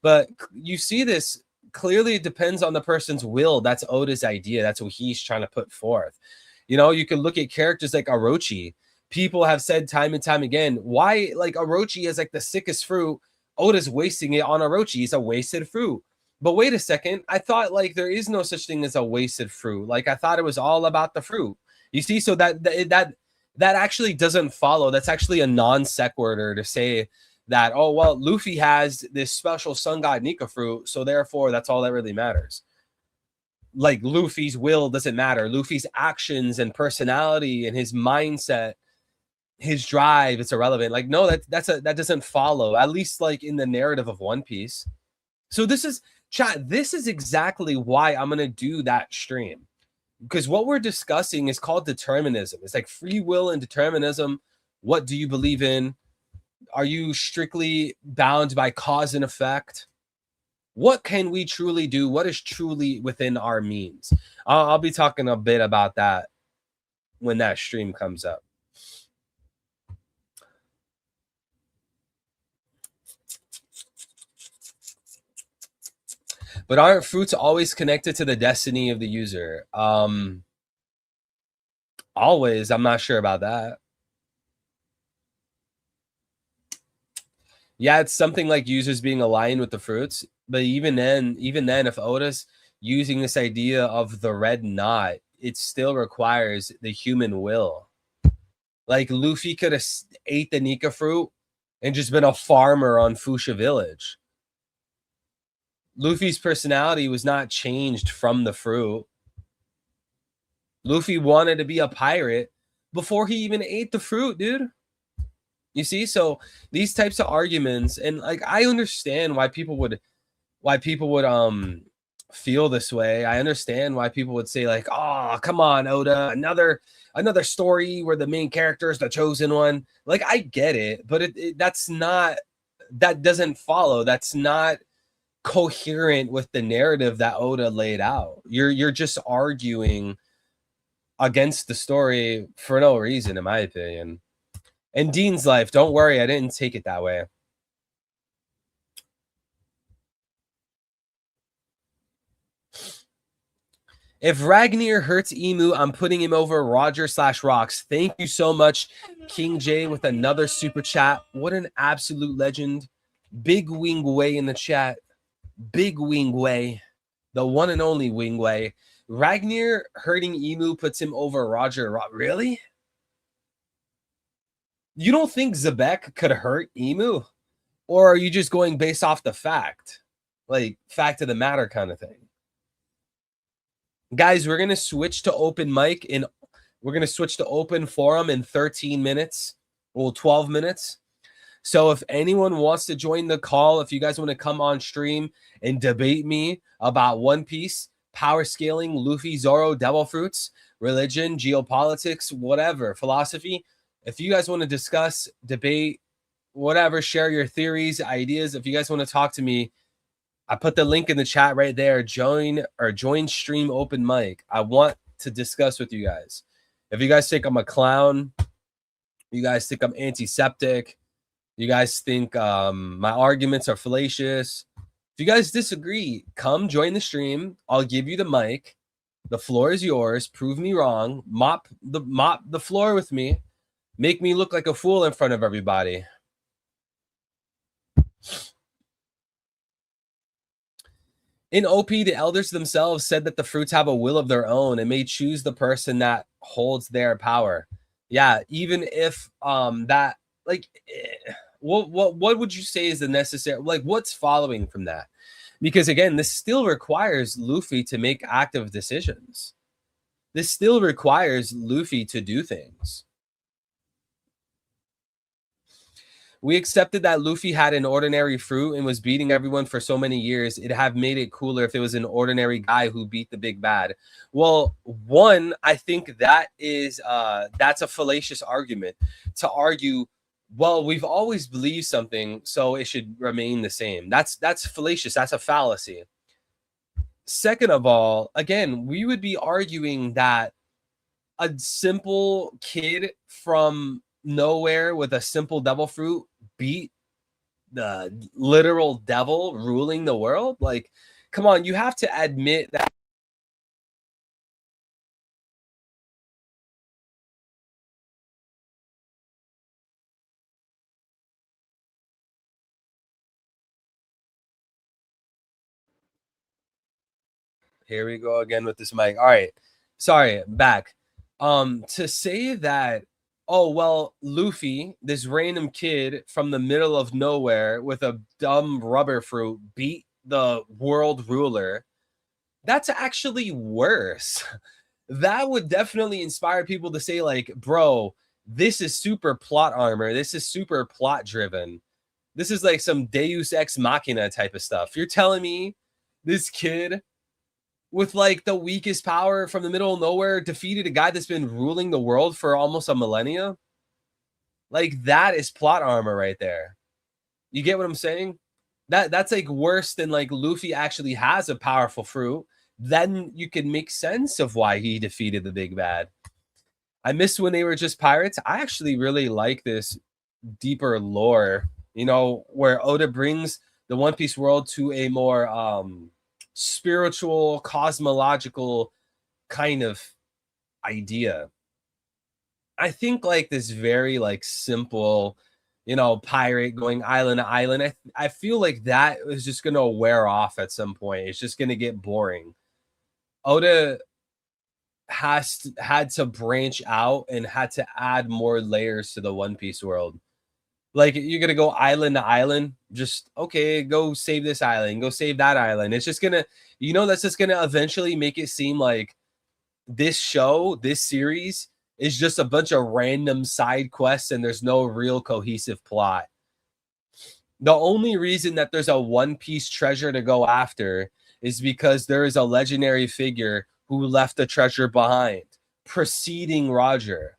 But you see this clearly, it depends on the person's will. That's Oda's idea. That's what he's trying to put forth. You know, you can look at characters like Orochi. People have said time and time again, why like Orochi is like the sickest fruit. Oda's wasting it on Orochi. He's a wasted fruit. But wait a second. I thought like there is no such thing as a wasted fruit. Like I thought it was all about the fruit. You see, so that actually doesn't follow. That's actually a non sequitur to say that, oh, well, Luffy has this special sun god Nika fruit, so therefore that's all that really matters. Like Luffy's will doesn't matter. Luffy's actions and personality and his mindset, his drive, it's irrelevant. Like, no, that doesn't follow, at least like in the narrative of One Piece. So this is, chat, this is exactly why I'm going to do that stream. Because what we're discussing is called determinism. It's like free will and determinism. What do you believe in? Are you strictly bound by cause and effect? What can we truly do? What is truly within our means? I'll be talking a bit about that when that stream comes up. But aren't fruits always connected to the destiny of the user? Always. I'm not sure about that. Yeah, it's something like users being aligned with the fruits. But even then, if Oda's using this idea of the red knot, it still requires the human will. Like Luffy could have ate the Nika fruit and just been a farmer on Fuchsia Village. Luffy's personality was not changed from the fruit. Luffy wanted to be a pirate before he even ate the fruit, dude. You see, so these types of arguments, and like I understand why people would feel this way. I understand why people would say like, "Oh, come on, Oda, another story where the main character is the chosen one." Like I get it, but that doesn't follow. That's not coherent with the narrative that Oda laid out. You're just arguing against the story for no reason, in my opinion. And Dean's life, don't worry, I didn't take it that way. If Ragnar hurts Emu, I'm putting him over Roger/Rocks. Thank you so much, King J, with another super chat. What an absolute legend. Big Wing Way in the chat. Big Wing Way. The one and only Wing Way. Ragnar hurting Emu puts him over Roger. Really? You don't think Zebek could hurt Emu? Or are you just going based off the fact? Like, fact of the matter kind of thing. Guys, we're going to switch to open mic and we're going to switch to open forum in 13 minutes. Well, 12 minutes. So if anyone wants to join the call, if you guys want to come on stream and debate me about One Piece, power scaling, Luffy, Zoro, devil fruits, religion, geopolitics, whatever, philosophy, If you guys want to discuss, debate, whatever, share your theories, ideas, if you guys want to talk to me, I put the link in the chat right there. Join stream open mic. I want to discuss with you guys. If you guys think I'm a clown, you guys think I'm antiseptic, you guys think my arguments are fallacious, if you guys disagree, come join the stream. I'll give you the mic. The floor is yours. Prove me wrong. Mop the floor with me. Make me look like a fool in front of everybody. In OP, the elders themselves said that the fruits have a will of their own and may choose the person that holds their power. Yeah, even if that, like, what would you say is the necessary, like, what's following from that? Because again, this still requires Luffy to make active decisions. This still requires Luffy to do things. We accepted that Luffy had an ordinary fruit and was beating everyone for so many years. It'd have made it cooler if it was an ordinary guy who beat the big bad. Well, one, I think that is that's a fallacious argument to argue, well, we've always believed something, so it should remain the same. That's fallacious. That's a fallacy. Second of all, again, we would be arguing that a simple kid from nowhere with a simple devil fruit beat the literal devil ruling the world. Like, come on, you have to admit that. Here we go again with this mic. All right, sorry, back. To say that, oh, well, Luffy, this random kid from the middle of nowhere with a dumb rubber fruit, beat the world ruler, that's actually worse. That would definitely inspire people to say, like, bro, this is super plot armor. This is super plot driven. This is like some Deus Ex Machina type of stuff. You're telling me this kid with like the weakest power from the middle of nowhere defeated a guy that's been ruling the world for almost a millennia? Like, that is plot armor right there. You get what I'm saying? That's like worse than like Luffy actually has a powerful fruit. Then you can make sense of why he defeated the big bad. I miss when they were just pirates. I actually really like this deeper lore, you know, where Oda brings the One Piece world to a more spiritual, cosmological kind of idea. I think like this very like simple, you know, pirate going island to island, I feel like that is just going to wear off at some point. It's just going to get boring. Oda had to branch out and had to add more layers to the One Piece world. Like, you're gonna go island to island, just okay, go save this island, go save that island. It's just gonna, you know, that's just gonna eventually make it seem like this show, this series is just a bunch of random side quests and there's no real cohesive plot. The only reason that there's a One Piece treasure to go after is because there is a legendary figure who left the treasure behind, preceding Roger.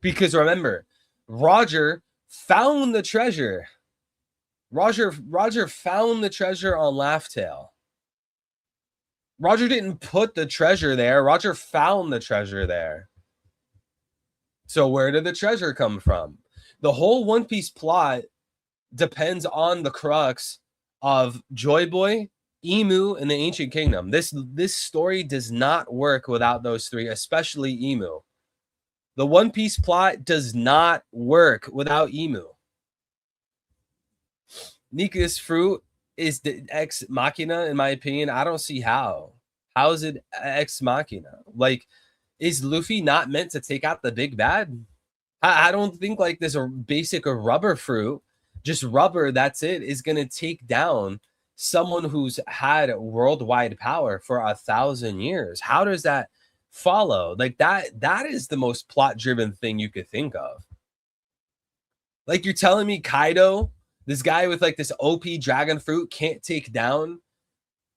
Because remember, Roger found the treasure. Roger found the treasure on Laughtail. Roger didn't put the treasure there. Roger found the treasure there. So where did the treasure come from? The whole One Piece plot depends on the crux of Joy Boy, Emu, and the Ancient Kingdom. This story does not work without those three, especially Emu. The One Piece plot does not work without Emu. Nika's fruit is the ex machina, in my opinion. I don't see how. How is it ex machina? Like, is Luffy not meant to take out the big bad? I don't think like there's a basic rubber fruit, just rubber, that's it, is going to take down someone who's had worldwide power for 1,000 years. How does that follow? Like, that is the most plot driven thing you could think of. Like, you're telling me Kaido, this guy with like this OP dragon fruit, can't take down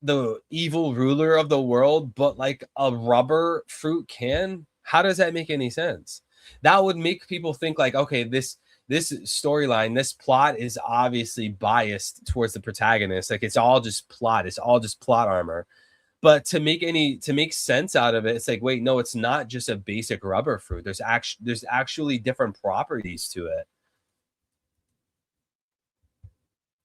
the evil ruler of the world, but like a rubber fruit can? How does that make any sense? that would make people think like, okay, this storyline, this plot is obviously biased towards the protagonist. Like it's all just plot. It's all just plot armor. But to make sense out of it, it's like, wait, no, it's not just a basic rubber fruit. There's actually different properties to it.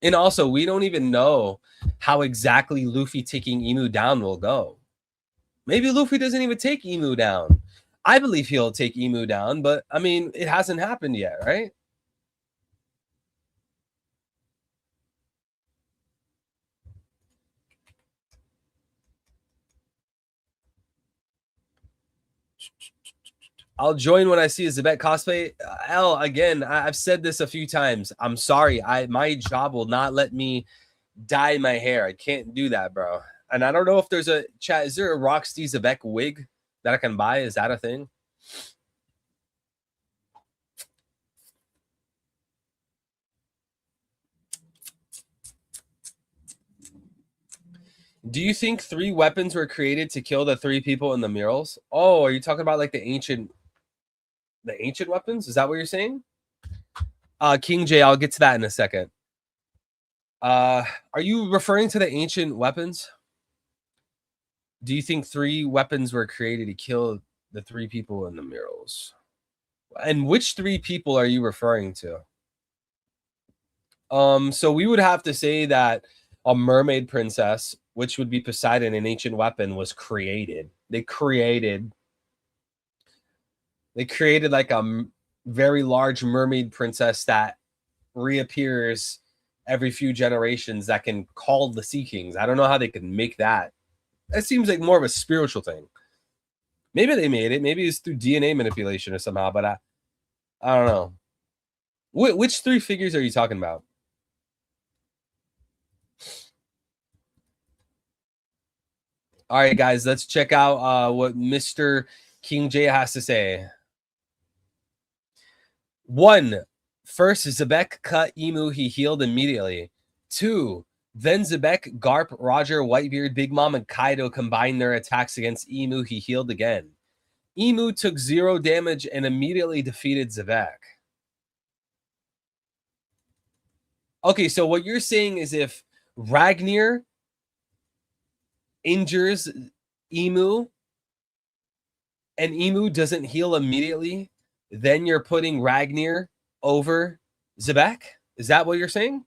And also, we don't even know how exactly Luffy taking Emu down will go. Maybe Luffy doesn't even take Emu down. I believe he'll take Emu down, but I mean, it hasn't happened yet, right? I'll join when I see a Zebek cosplay. L, again, I've said this a few times. I'm sorry. My job will not let me dye my hair. I can't do that, bro. And I don't know if there's a chat. Is there a Roxy Zebek wig that I can buy? Is that a thing? Do you think 3 weapons were created to kill the 3 people in the murals? Oh, are you talking about like the ancient weapons? Is that what you're saying? King J, I'll get to that in a second. Are you referring to the ancient weapons? Do you think 3 weapons were created to kill the 3 people in the murals? And which 3 people are you referring to? So we would have to say that a mermaid princess, which would be Poseidon, an ancient weapon, was created. They created like a very large mermaid princess that reappears every few generations that can call the Sea Kings. I don't know how they could make that. That seems like more of a spiritual thing. Maybe they made it. Maybe it's through DNA manipulation or somehow, but I don't know. Which 3 figures are you talking about? All right, guys, let's check out what Mr. King J has to say. 1. First, Zebek cut Emu. He healed immediately. 2. Then Zebek, Garp, Roger, Whitebeard, Big Mom, and Kaido combined their attacks against Emu. He healed again. Emu took 0 damage and immediately defeated Zebek. Okay, so what you're saying is if Ragnar injures Emu and Emu doesn't heal immediately, then you're putting Ragnar over Zebek? Is that what you're saying?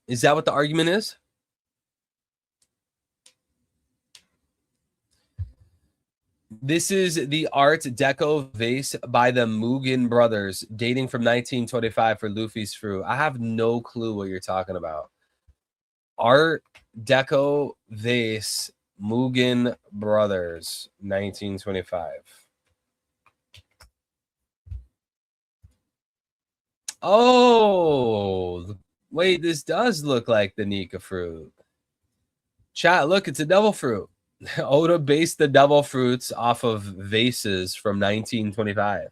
Is that what the argument is? This is the Art Deco vase by the Mugen brothers, dating from 1925 for Luffy's fruit. I have no clue what you're talking about. Art Deco vase, Mugen brothers, 1925. Oh, wait, this does look like the Nika fruit. Chat, look, it's a devil fruit. Oda based the devil fruits off of vases from 1925.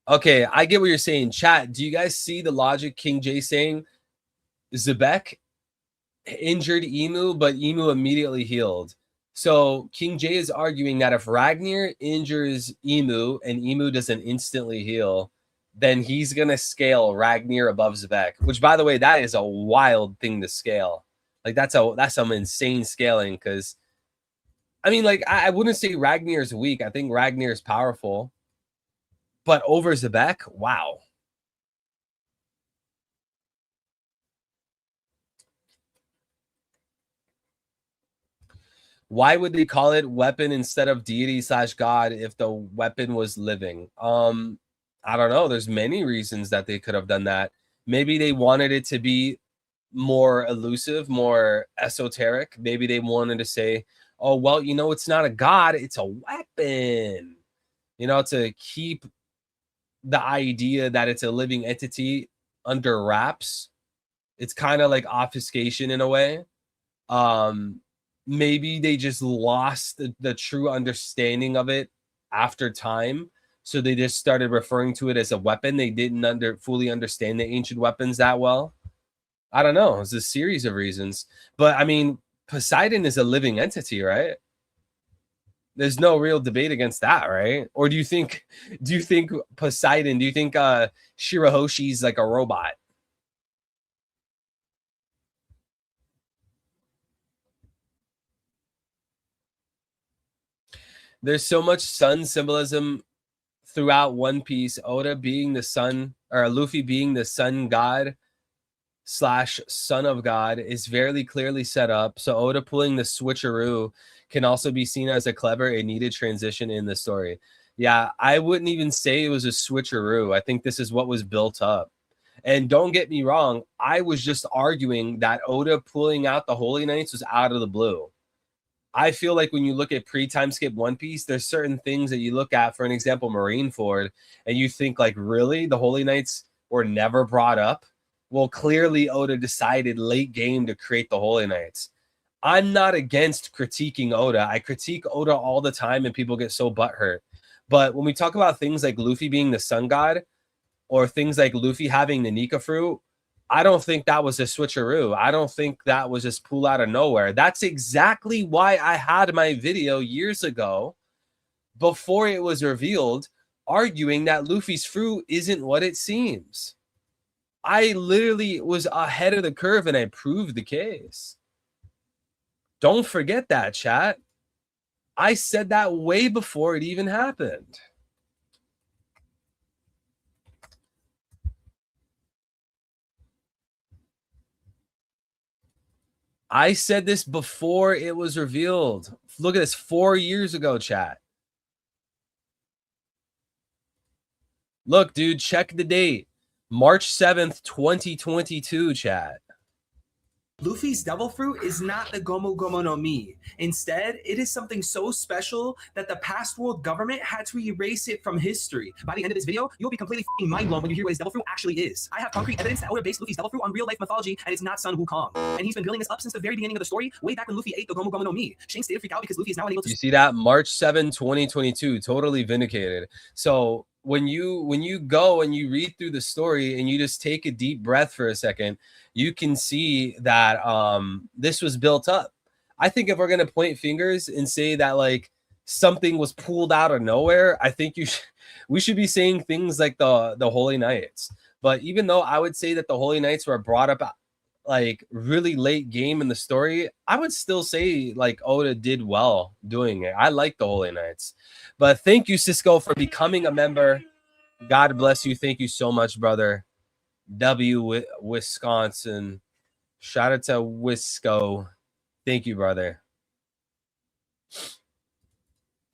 Okay, I get what you're saying. Chat, do you guys see the logic King J saying? Zebek injured Emu, but Emu immediately healed. So King J is arguing that if Ragnar injures Emu and Emu doesn't instantly heal, then he's gonna scale Ragnar above Zebek. Which, by the way, that is a wild thing to scale. Like that's some insane scaling. Because I mean, like I wouldn't say Ragnar is weak. I think Ragnar is powerful, but over Zebek, wow. Why would they call it weapon instead of deity / god if the weapon was living? I don't know. There's many reasons that they could have done that. Maybe they wanted it to be more elusive, more esoteric. Maybe they wanted to say, oh, well, you know, it's not a god, it's a weapon. You know, to keep the idea that it's a living entity under wraps. It's kind of like obfuscation in a way. Maybe they just lost the true understanding of it after time, so they just started referring to it as a weapon. They didn't fully understand the ancient weapons that well. I don't know. It's a series of reasons. But I mean, Poseidon is a living entity, right? There's no real debate against that, right? Or do you think Poseidon, do you think Shirahoshi's like a robot? There's so much sun symbolism throughout One Piece. Oda being the sun, or Luffy being the sun god / son of God, is very clearly set up. So Oda pulling the switcheroo can also be seen as a clever and needed transition in the story. Yeah, I wouldn't even say it was a switcheroo. I think this is what was built up. And don't get me wrong, I was just arguing that Oda pulling out the Holy Knights was out of the blue. I feel like when you look at pre-time skip One Piece, there's certain things that you look at, for an example, Marineford, and you think like, really? The Holy Knights were never brought up? Well, clearly Oda decided late game to create the Holy Knights. I'm not against critiquing Oda. I critique Oda all the time and people get so butthurt. But when we talk about things like Luffy being the sun god, or things like Luffy having the Nika fruit, I don't think that was a switcheroo. I don't think that was just pull out of nowhere. That's exactly why I had my video years ago, before it was revealed, arguing that Luffy's fruit isn't what it seems. I literally was ahead of the curve and I proved the case. Don't forget that, chat. I said that way before it even happened. I said this before it was revealed. Look at this, 4 years ago, chat. Look, dude, check the date. March 7th, 2022, chat. Luffy's devil fruit is not the Gomu Gomu no Mi. Instead, it is something so special that the past world government had to erase it from history. By the end of this video, you'll be completely mind blown when you hear what his devil fruit actually is. I have concrete evidence that Oda based Luffy's devil fruit on real life mythology, and it's not Sun Wukong. And he's been building this up since the very beginning of the story, way back when Luffy ate the Gomu Gomu no Mi. Shanks stayed freaked out because Luffy is now unable to. You see that? March 7, 2022, totally vindicated. So when you go and you read through the story and you just take a deep breath for a second, you can see that this was built up. I think if we're gonna point fingers and say that like something was pulled out of nowhere, I think we should be saying things like the Holy Knights. But even though I would say that the Holy Knights were brought up like really late game in the story, I would still say like Oda did well doing it. I like the Holy Knights. But thank you, Cisco, for becoming a member. God bless you. Thank you so much, brother. Wisconsin. Shout out to Wisco. Thank you, brother.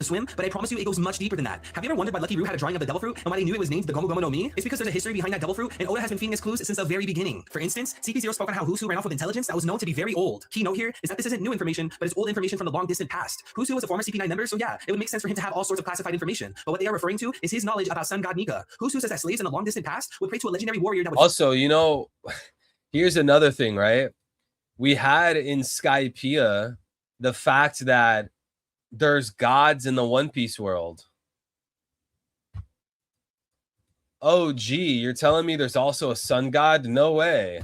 Swim, but I promise you it goes much deeper than that. Have you ever wondered why Lucky Roo had a drawing of the devil fruit and why they knew it was named the Gomu Gomu no Mi? It's because there's a history behind that devil fruit, and Oda has been feeding us clues since the very beginning. For instance, CP0 spoke on how Husu ran off with intelligence that was known to be very old. Key note here is that this isn't new information, but it's old information from the long distant past. Husu was a former CP9 member, so yeah, it would make sense for him to have all sorts of classified information. But what they are referring to is his knowledge about Sun God Nika. Husu says that slaves in the long distant past would pray to a legendary warrior that would also, you know, here's another thing, right? We had in Skypiea the fact that there's gods in the One Piece world. Oh, gee, you're telling me there's also a sun god? No way.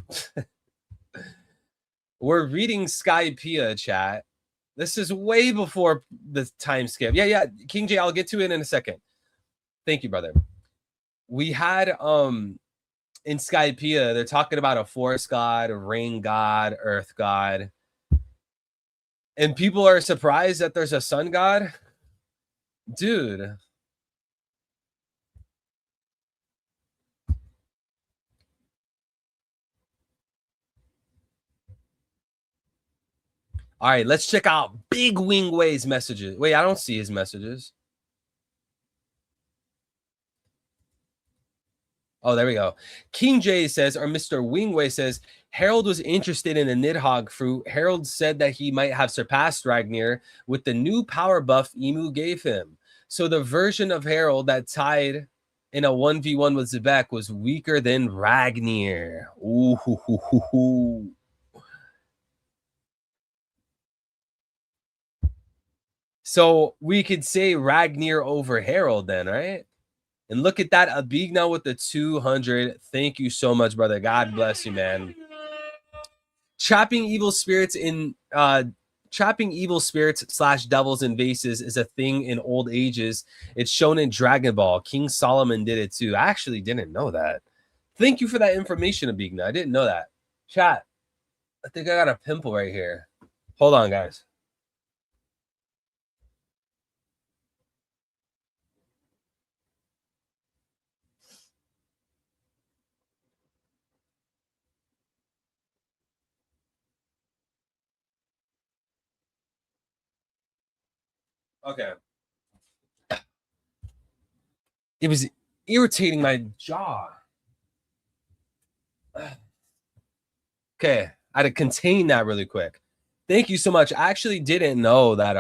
We're reading Skypiea, chat. This is way before the time skip. Yeah, King J, I'll get to it in a second. Thank you, brother. We had in Skypiea, they're talking about a forest god, a rain god, earth god. And people are surprised that there's a sun god? Dude. All right, let's check out Big Wingway's messages. Wait, I don't see his messages. Oh, there we go. King J says, or Mr. Wingway says, Harold was interested in the Nidhogg fruit. Harold said that he might have surpassed Ragnar with the new power buff Emu gave him. So the version of Harold that tied in a 1v1 with Zebek was weaker than Ragnar. Ooh, hoo, hoo, hoo, hoo. So we could say Ragnar over Harold then, right? And look at that, Abigna with the 200. Thank you so much, brother. God bless you, man. Trapping evil spirits slash devils in vases is a thing in old ages. It's shown in Dragon Ball. King Solomon did it too. I actually didn't know that. Thank you for that information, Abigna. I didn't know that. Chat, I think I got a pimple right here. Hold on, guys. Okay. It was irritating my jaw. Okay, I had to contain that really quick. Thank you so much. I actually didn't know that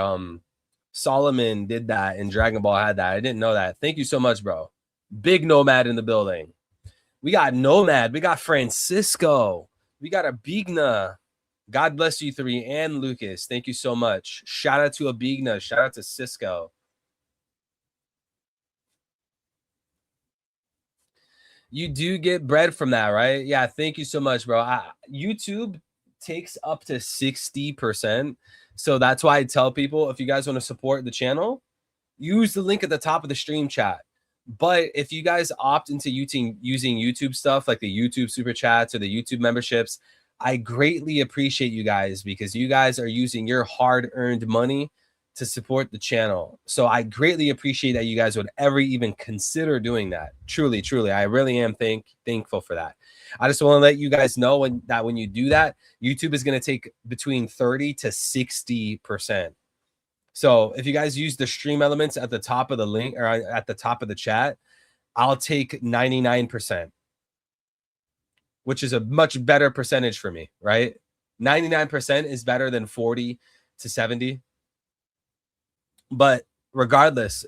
Solomon did that and Dragon Ball had that. I didn't know that. Thank you so much, bro. Big Nomad in the building. We got Nomad. We got Francisco. We got Abigna. God bless you three and Lucas. Thank you so much. Shout out to Abigna. Shout out to Cisco. You do get bread from that, right? Yeah, thank you so much, bro. YouTube takes up to 60%. So that's why I tell people, if you guys want to support the channel, use the link at the top of the stream chat. But if you guys opt into using YouTube stuff like the YouTube super chats or the YouTube memberships, I greatly appreciate you guys because you guys are using your hard-earned money to support the channel. So I greatly appreciate that you guys would ever even consider doing that. Truly, truly. I really am thankful for that. I just want to let you guys know when you do that, YouTube is going to take between 30 to 60%. So if you guys use the stream elements at the top of the link or at the top of the chat, I'll take 99%, which is a much better percentage for me, right? 99% is better than 40 to 70. But regardless,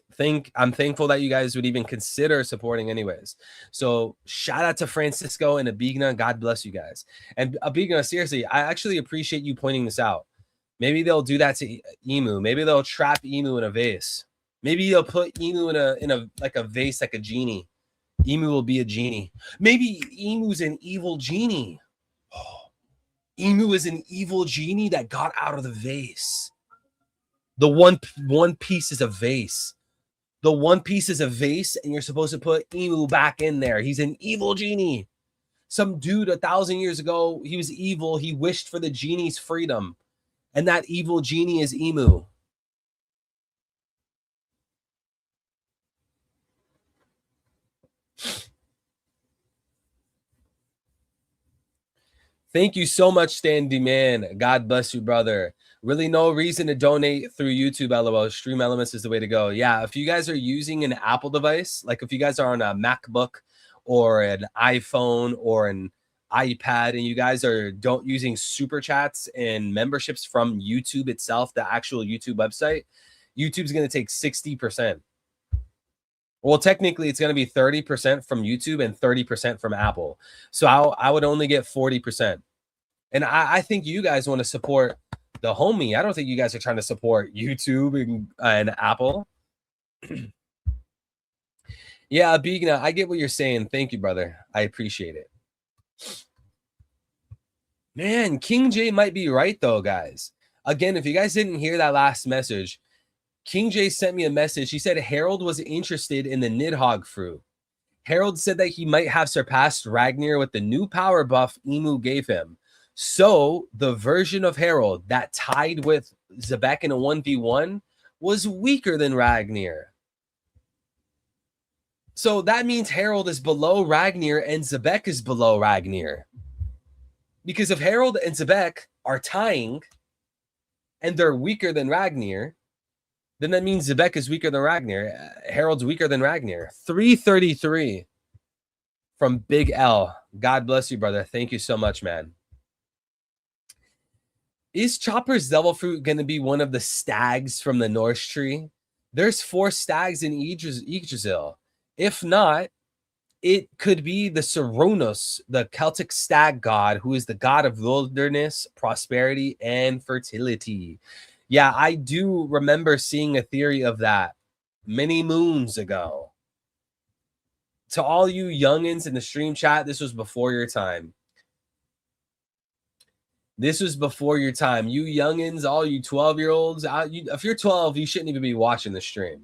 I'm thankful that you guys would even consider supporting anyways. So shout out to Francisco and Abigna. God bless you guys. And Abigna, seriously, I actually appreciate you pointing this out. Maybe they'll do that to Emu. Maybe they'll trap Emu in a vase. Maybe they'll put Emu in a like a vase, like a genie. Emu will be a genie. Maybe Emu's an evil genie. Oh, Emu is an evil genie that got out of the vase. The one piece is a vase. The one piece is a vase, and you're supposed to put Emu back in there. He's an evil genie. Some dude 1,000 years ago, he was evil. He wished for the genie's freedom. And that evil genie is Emu. Thank you so much, Standy Man. God bless you, brother. Really no reason to donate through YouTube, LOL. Stream Elements is the way to go. Yeah, if you guys are using an Apple device, like if you guys are on a MacBook or an iPhone or an iPad and you guys are using super chats and memberships from YouTube itself, the actual YouTube website, YouTube's going to take 60%. Well, technically, it's going to be 30% from YouTube and 30% from Apple. So I would only get 40%. And I think you guys want to support the homie. I don't think you guys are trying to support YouTube and Apple. Yeah, Bigna, I get what you're saying. Thank you, brother. I appreciate it. Man, King J might be right, though, guys. Again, if you guys didn't hear that last message, King J sent me a message. He said Harold was interested in the Nidhogg fruit. Harold said that he might have surpassed Ragnar with the new power buff Emu gave him. So the version of Harold that tied with Zebek in a 1v1 was weaker than Ragnar. So that means Harold is below Ragnar and Zebek is below Ragnar. Because if Harold and Zebek are tying and they're weaker than Ragnar, then that means Zebek is weaker than Ragnar. Harold's weaker than Ragnar. 333 from Big L. God bless you, brother. Thank you so much, man. Is Chopper's Devil Fruit going to be one of the stags from the Norse tree? There's 4 stags in Yggdrasil. If not, it could be the Cernunnos, the Celtic stag god, who is the god of wilderness, prosperity, and fertility. Yeah, I do remember seeing a theory of that many moons ago. To all you youngins in the stream chat, this was before your time. This was before your time. You youngins, all you 12-year-olds, if you're 12, you shouldn't even be watching the stream.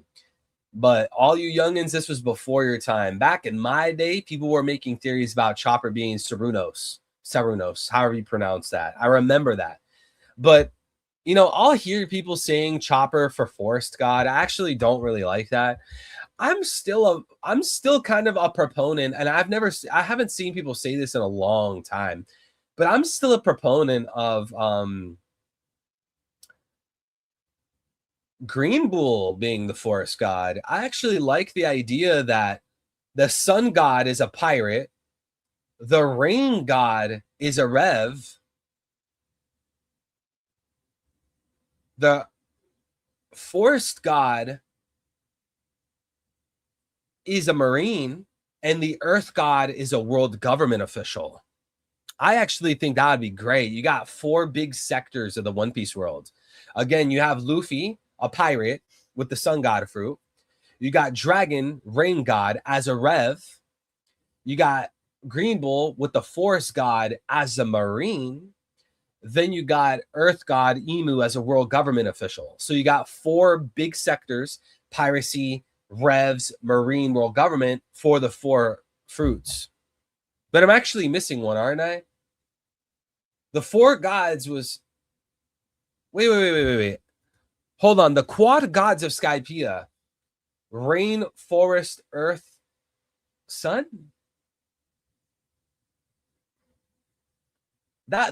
But all you youngins, this was before your time. Back in my day, people were making theories about Chopper being Sarunos, however you pronounce that. I remember that. But, you know, I'll hear people saying Chopper for Forest God. I actually don't really like that. I'm still kind of a proponent, and I haven't seen people say this in a long time, but I'm still a proponent of Green Bull being the forest god. I actually like the idea that the sun god is a pirate, the rain god is a rev, the forest god is a marine, and the earth god is a world government official. I actually think that would be great. You got 4 big sectors of the One Piece world. Again, you have Luffy, a pirate with the sun god fruit. You got Dragon, rain god, as a rev. You got Green Bull with the forest god as a marine. Then you got earth god Emu as a world government official. So you got 4 big sectors: piracy, revs, marine, world government, for the 4 fruits. But I'm actually missing one, aren't I? The 4 gods was... Wait. Hold on. The quad gods of Skypiea: rain, forest, earth, sun?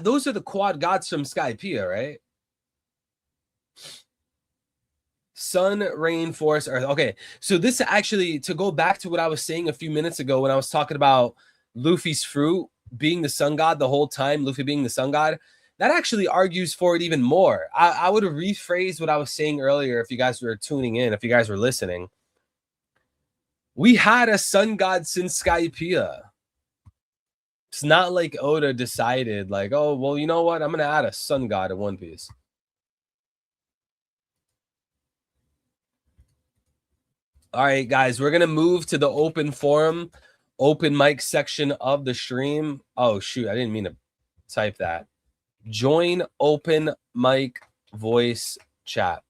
Those are the quad gods from Skypiea, right? Sun, rain, forest, earth. Okay, so this actually, to go back to what I was saying a few minutes ago when I was talking about Luffy's fruit being the sun god the whole time, Luffy being the sun god, that actually argues for it even more. I would have rephrased what I was saying earlier if you guys were tuning in, if you guys were listening. We had a sun god since Skypiea. It's not like Oda decided, like, oh, well, you know what? I'm going to add a sun god in One Piece. All right, guys, we're going to move to the open forum, open mic section of the stream. Oh, shoot, I didn't mean to type that. Join open mic voice chat.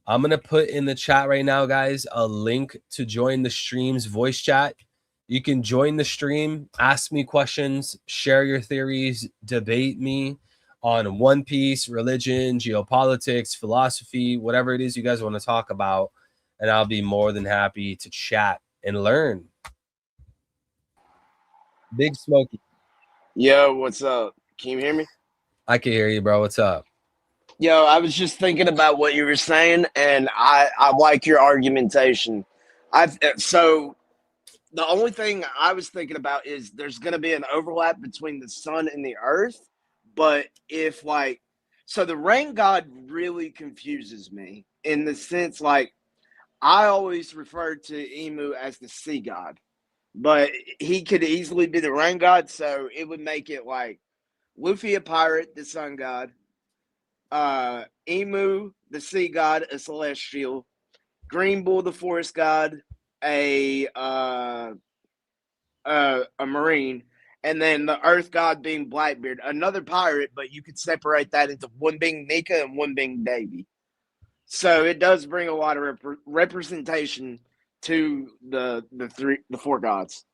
I'm going to put in the chat right now, guys, a link to join the stream's voice chat. You can join the stream, ask me questions, share your theories, debate me on One Piece, religion, geopolitics, philosophy, whatever it is you guys want to talk about. And I'll be more than happy to chat and learn. Big Smokey. Yo, what's up? Can you hear me? I can hear you, bro. What's up? Yo, I was just thinking about what you were saying, and I like your argumentation. So the only thing I was thinking about is there's going to be an overlap between the sun and the earth, but if so the rain god really confuses me in the sense, like, I always referred to Emu as the sea god, but he could easily be the rain god, so it would make it like Luffy a pirate, the sun god, Emu the sea god, a celestial, Green Bull the forest god, a marine, and then the earth god being Blackbeard, another pirate, but you could separate that into one being Nika and one being Davy. So it does bring a lot of representation to the 4 gods.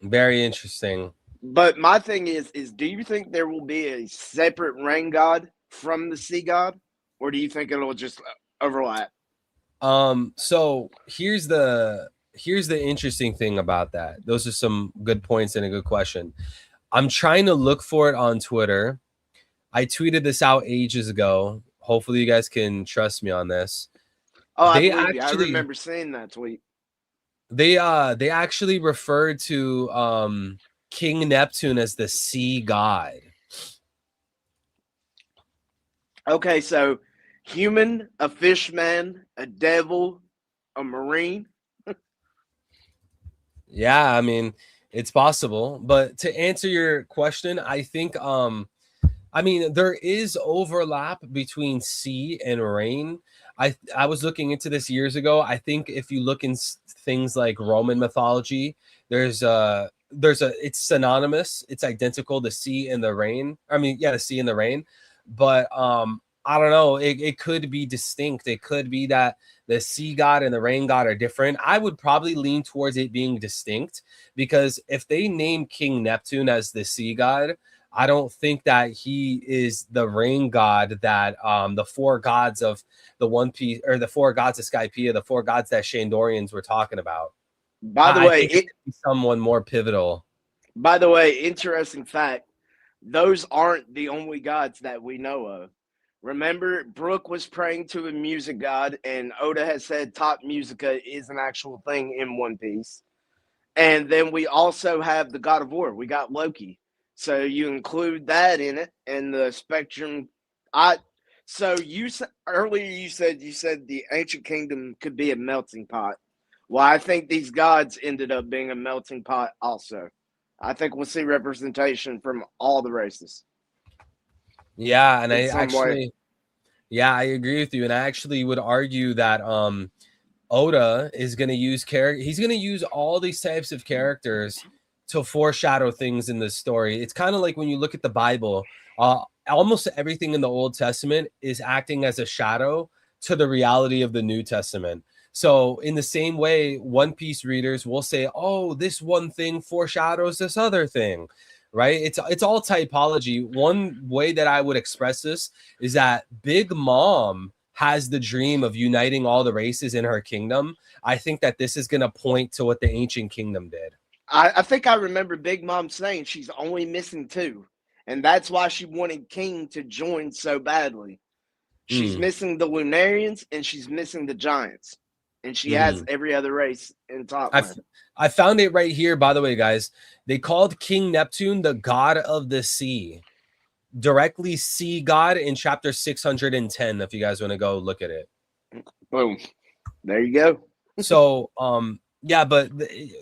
Very interesting. But my thing is do you think there will be a separate rain god from the sea god, or do you think it'll just overlap? So here's the interesting thing about that. Those are some good points and a good question. I'm trying to look for it on Twitter. I tweeted this out ages ago. Hopefully you guys can trust me on this. Oh, I remember seeing that tweet. They actually referred to King Neptune as the sea god. Okay, so human, a fishman, a devil, a marine. Yeah, I mean, it's possible. But to answer your question, I think I mean, there is overlap between sea and rain. I was looking into this years ago. I think if you look in things like Roman mythology, there's a it's synonymous, it's identical, the sea and the rain. I mean, yeah, the sea and the rain. But I don't know, it could be distinct. It could be that the sea god and the rain god are different. I would probably lean towards it being distinct, because if they name King Neptune as the sea god, I don't think that he is the rain god that the four gods of the One Piece, or the four gods of Skypiea, the four gods that Shandorians were talking about. By the I way, think someone more pivotal. by the way, interesting fact: those aren't the only gods that we know of. Remember, Brooke was praying to a music god, and Oda has said top musica is an actual thing in One Piece. And then we also have the god of war. We got Loki. So you include that in it, and the spectrum. So you earlier you said the ancient kingdom could be a melting pot. Well, I think these gods ended up being a melting pot also. I think we'll see representation from all the races. Yeah, and I In some actually, way. yeah, I agree with you. And I actually would argue that Oda is going to use he's going to use all these types of characters to foreshadow things in the story. It's kind of like when you look at the Bible, almost everything in the Old Testament is acting as a shadow to the reality of the New Testament. So in the same way, One Piece readers will say, oh, this one thing foreshadows this other thing, right? It's all typology. One way that I would express this is that Big Mom has the dream of uniting all the races in her kingdom. I think that this is going to point to what the ancient kingdom did. I think I remember Big Mom saying she's only missing two, and that's why she wanted King to join so badly. She's missing the Lunarians, and she's missing the Giants, and she has every other race in top. I found it right here, by the way, guys. They called King Neptune the god of the sea. Directly sea god in chapter 610, if you guys want to go look at it. Boom. There you go. So, yeah, but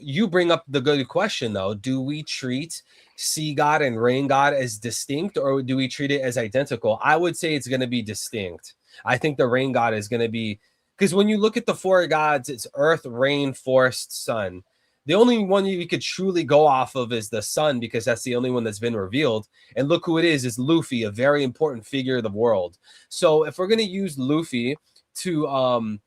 you bring up the good question, though. Do we treat sea god and rain god as distinct, or do we treat it as identical? I would say it's going to be distinct. I think the rain god is going to be, because when you look at the four gods, it's earth, rain, forest, sun. The only one you could truly go off of is the sun, because that's the only one that's been revealed. And look who it is Luffy, a very important figure of the world. So if we're going to use Luffy to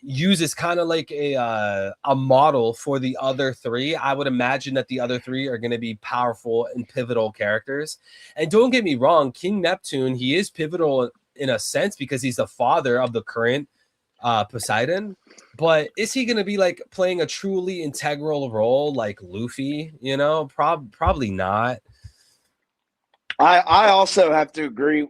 use as kind of like a model for the other three, I would imagine that the other three are going to be powerful and pivotal characters. And don't get me wrong, King Neptune, he is pivotal in a sense because he's the father of the current Poseidon. But is he going to be like playing a truly integral role like Luffy? You know, probably not. I also have to agree.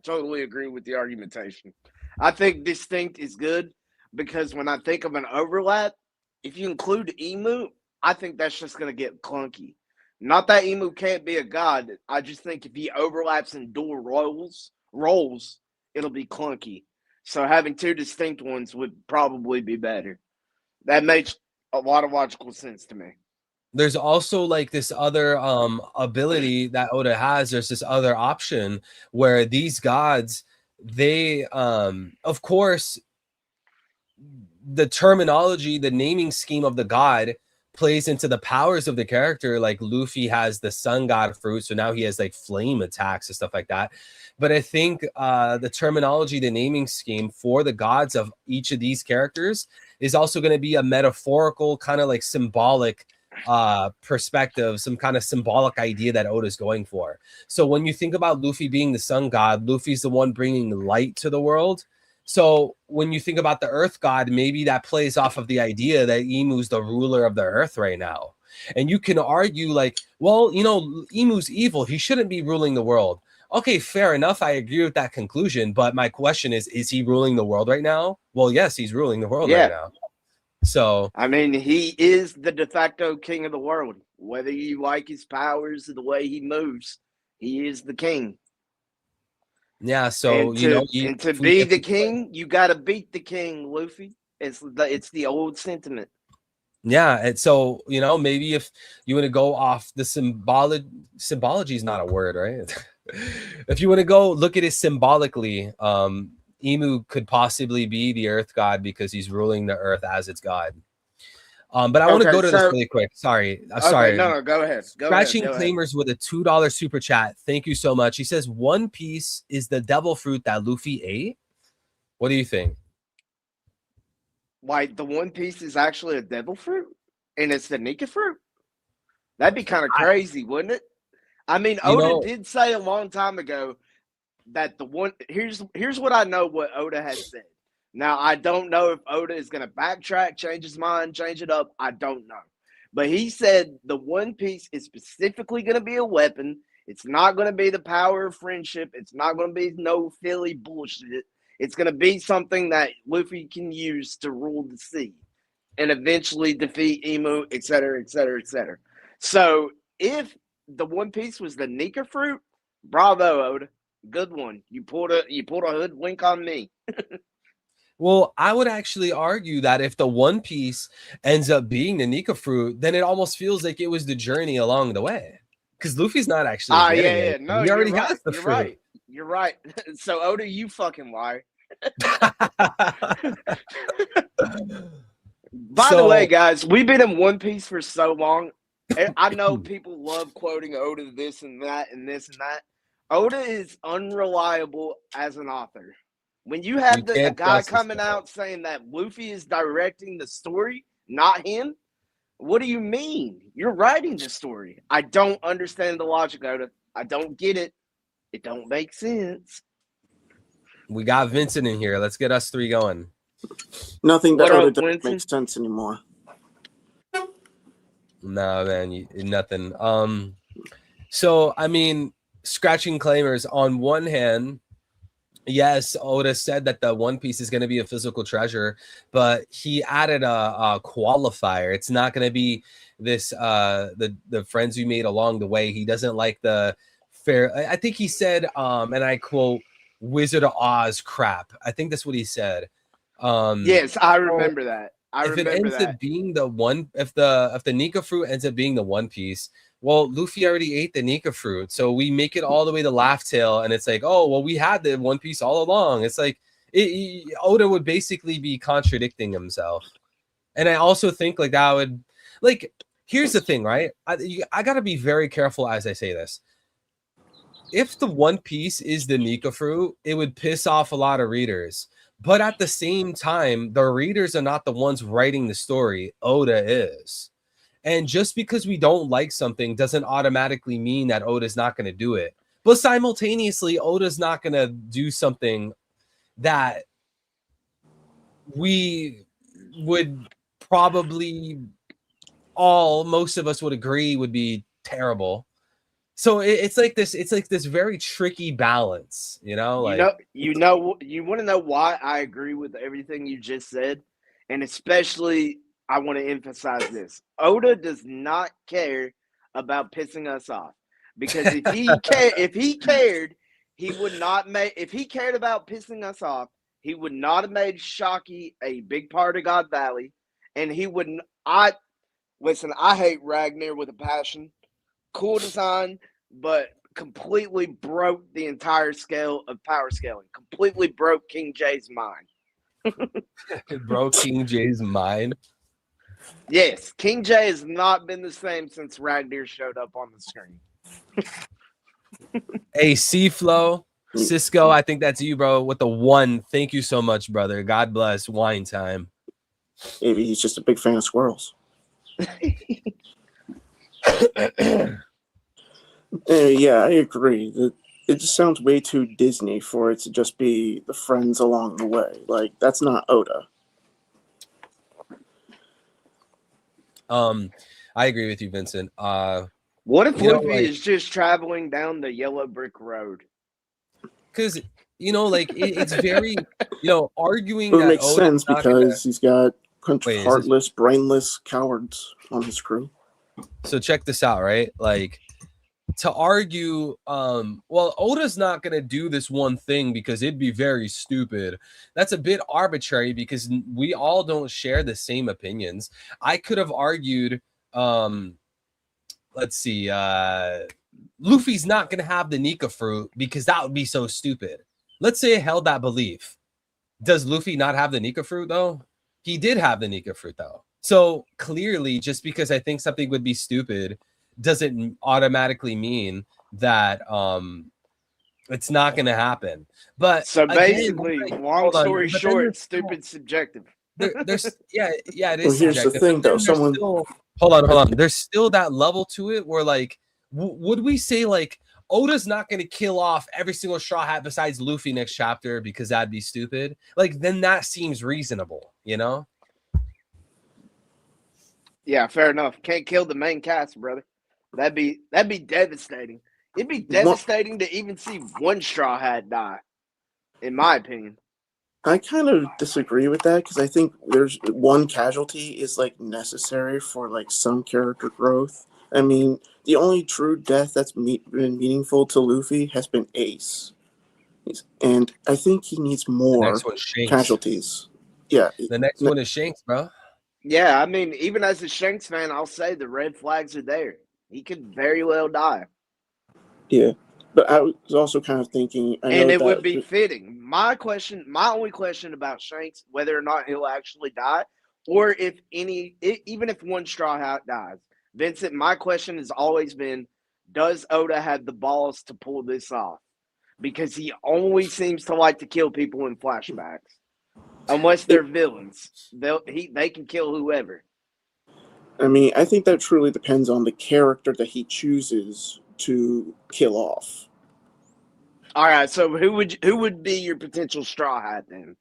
Totally agree with the argumentation. I think distinct is good because when I think of an overlap, if you include Emu, I think that's just going to get clunky. Not that Emu can't be a god. I just think if he overlaps in dual roles, it'll be clunky. So having two distinct ones would probably be better. That makes a lot of logical sense to me. There's also like this other ability that Oda has. There's this other option where these gods, they of course the terminology, the naming scheme of the god plays into the powers of the character. Like Luffy has the sun god fruit, so now he has like flame attacks and stuff like that. But I think the terminology, the naming scheme for the gods of each of these characters is also going to be a metaphorical, kind of like symbolic perspective, some kind of symbolic idea that Oda's going for. So when you think about Luffy being the sun god, Luffy's the one bringing light to the world. So when you think about the earth god, maybe that plays off of the idea that Emu's the ruler of the earth right now. And you can argue like, well, you know, Emu's evil, he shouldn't be ruling the world. Okay, fair enough. I agree with that conclusion. But my question is he ruling the world right now? Well, yes, he's ruling the world right now. So I mean, he is the de facto king of the world. Whether you like his powers or the way he moves, he is the king. Yeah, so and to be the king, you got to beat the king, Luffy. It's the old sentiment. Yeah, and so maybe if you want to go off the symbology is not a word, right? If you want to go look at it symbolically, Emu could possibly be the Earth God because he's ruling the Earth as its god. But I want to go to this really quick. Sorry. Sorry. No, go ahead. Scratching Claimers with a $2 super chat. Thank you so much. He says One Piece is the devil fruit that Luffy ate. What do you think? Why, the One Piece is actually a devil fruit? And it's the Nika fruit? That'd be kind of crazy, wouldn't it? I mean, Oda did say a long time ago that the one here's what I know what Oda has said. Now, I don't know if Oda is going to backtrack, change his mind, change it up. I don't know. But he said the One Piece is specifically going to be a weapon. It's not going to be the power of friendship. It's not going to be no Philly bullshit. It's going to be something that Luffy can use to rule the sea and eventually defeat Emu, etc., etc., etc. So if the One Piece was the Nika fruit, bravo, Oda. Good one. You pulled a hoodwink on me. Well, I would actually argue that if the One Piece ends up being the Nika fruit, then it almost feels like it was the journey along the way. Because Luffy's not actually yeah. No, he already right. has the You're fruit. Right. You're right. So Oda, you fucking liar. By the way, guys, we've been in One Piece for so long. I know people love quoting Oda this and that and this and that. Oda is unreliable as an author. When you have a guy coming out saying that Luffy is directing the story, not him, what do you mean? You're writing the story. I don't understand the logic, Oda. I don't get it. It don't make sense. We got Vincent in here. Let's get us three going. Nothing that Oda doesn't make sense anymore. No, man, nothing. So, I mean, Scratching Claimers, on one hand, yes, Oda said that the One Piece is going to be a physical treasure, but he added a qualifier. It's not going to be this the friends we made along the way. He doesn't like the fair. I think he said, and I quote, Wizard of Oz crap. I think that's what he said. Yes, I remember that. If it ends up being the one, if the Nika fruit ends up being the One Piece, well, Luffy already ate the Nika fruit, so we make it all the way to Laugh Tale, and it's like, oh, well, we had the One Piece all along. It's like Oda would basically be contradicting himself, and I also think like that would like. Here's the thing, right? I gotta be very careful as I say this. If the One Piece is the Nika fruit, it would piss off a lot of readers. But at the same time, the readers are not the ones writing the story. Oda is. And just because we don't like something doesn't automatically mean that Oda's not going to do it. But simultaneously, Oda's not going to do something that we would probably most of us would agree would be terrible. So it's like this very tricky balance, you know. Like you want to know why I agree with everything you just said, and especially I want to emphasize this: Oda does not care about pissing us off, because if he cared, he would not make. If he cared about pissing us off, he would not have made Shocky a big part of God Valley, and he wouldn't. I hate Ragnar with a passion. Cool design, but completely broke the entire scale of power scaling. Completely broke King J's mind. It broke King J's mind. Yes, King J has not been the same since Ragnar showed up on the screen. Hey, C-Flow, Cisco, I think that's you, bro, with the 1. Thank you so much, brother. God bless. Wine time. Maybe he's just a big fan of squirrels. Yeah, I agree. It just sounds way too Disney for it to just be the friends along the way. Like, that's not Oda. I agree with you, Vincent. What if Luffy is just traveling down the yellow brick road? Because it's very arguing. It would make sense because he's got a bunch of heartless, brainless cowards on his crew. So check this out, right? Like, to argue, Oda's not going to do this one thing because it'd be very stupid. That's a bit arbitrary because we all don't share the same opinions. I could have argued, let's see, Luffy's not going to have the Nika fruit because that would be so stupid. Let's say I held that belief. Does Luffy not have the Nika fruit though? He did have the Nika fruit though. So clearly, just because I think something would be stupid doesn't automatically mean that it's not going to happen. But So again, basically, like, long hold on, story but then short, stupid subjective. there's yeah, it Well, is here's the subjective. thing, But though. then there's Someone, still hold on. There's still that level to it where like, would we say like Oda's not going to kill off every single Straw Hat besides Luffy next chapter because that'd be stupid? Like, then that seems reasonable, you know? Yeah, fair enough. Can't kill the main cast, brother. That'd be devastating. It'd be One- devastating to even see one Straw Hat die, in my opinion. I kind of disagree with that because I think there's one casualty is like necessary for like some character growth. I mean, the only true death that's been meaningful to Luffy has been Ace, and I think he needs The more next one's Shanks. casualties. Yeah, The next one is Shanks, bro. Yeah, I mean, even as a Shanks fan, I'll say the red flags are there. He could very well die. yeah. But I was also kind of thinking, I And know it that would be fitting. My only question about Shanks, whether or not he'll actually die, or if even if one Straw Hat dies, Vincent, my question has always been, does Oda have the balls to pull this off? Because he always seems to like to kill people in flashbacks. Unless they're villains. They can kill whoever. I mean, I think that truly depends on the character that he chooses to kill off. All right, so who would be your potential Straw Hat then?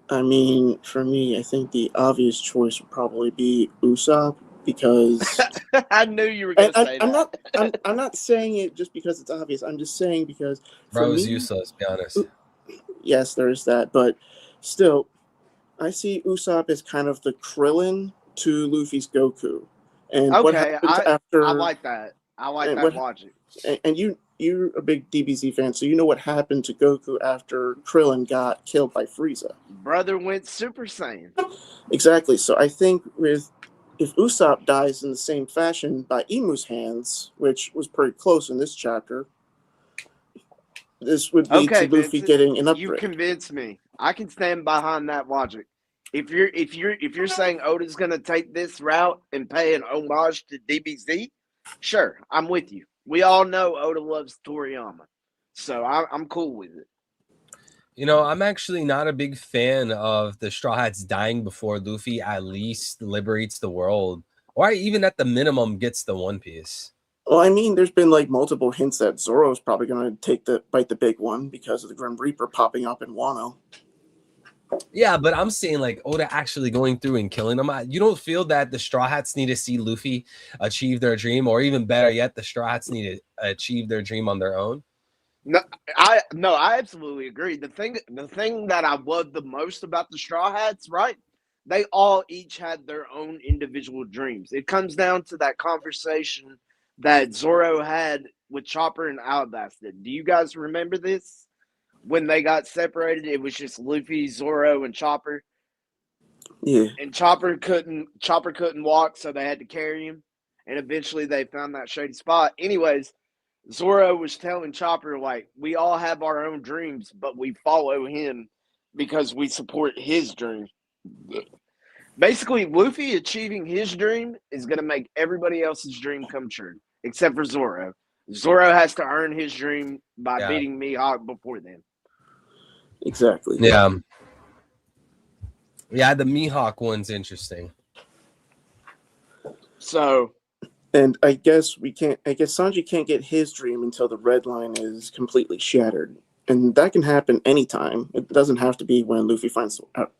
I mean, for me, I think the obvious choice would probably be Usopp because I knew you were going to say that. I'm not saying it just because it's obvious. I'm just saying because for Bro is me, useless, be honest. yes, there is that, but still, I see Usopp as kind of the Krillin to Luffy's Goku. And what Okay, happens after? I like that. I like and that what- logic. And you're a big DBZ fan, so you know what happened to Goku after Krillin got killed by Frieza. Brother went Super Saiyan. Exactly. So I think if Usopp dies in the same fashion by Imu's hands, which was pretty close in this chapter, this would lead Okay, to Luffy Vincent, getting an you upgrade. convinced me. I can stand behind that logic. If you're saying Oda's going to take this route and pay an homage to DBZ, sure, I'm with you. We all know Oda loves Toriyama, so I'm cool with it. You know, I'm actually not a big fan of the Straw Hats dying before Luffy at least liberates the world, or even at the minimum gets the One Piece. Well, I mean, there's been like multiple hints that Zoro's probably going to bite the big one because of the Grim Reaper popping up in Wano. Yeah, but I'm saying like Oda actually going through and killing them. You don't feel that the Straw Hats need to see Luffy achieve their dream, or even better yet, the Straw Hats need to achieve their dream on their own? No, I absolutely agree. The thing that I love the most about the Straw Hats, right? They all each had their own individual dreams. It comes down to that conversation that Zoro had with Chopper and Alabasta. Do you guys remember this? When they got separated, it was just Luffy, Zoro, and Chopper. Yeah. And Chopper couldn't walk, so they had to carry him. And eventually they found that shady spot. Anyways, Zoro was telling Chopper, like, we all have our own dreams, but we follow him because we support his dream. Basically, Luffy achieving his dream is going to make everybody else's dream come true, except for Zoro. Zoro has to earn his dream by beating Mihawk before then. Exactly. Yeah. Yeah, the Mihawk one's interesting. So, and I guess Sanji can't get his dream until the red line is completely shattered. And that can happen anytime. It doesn't have to be when Luffy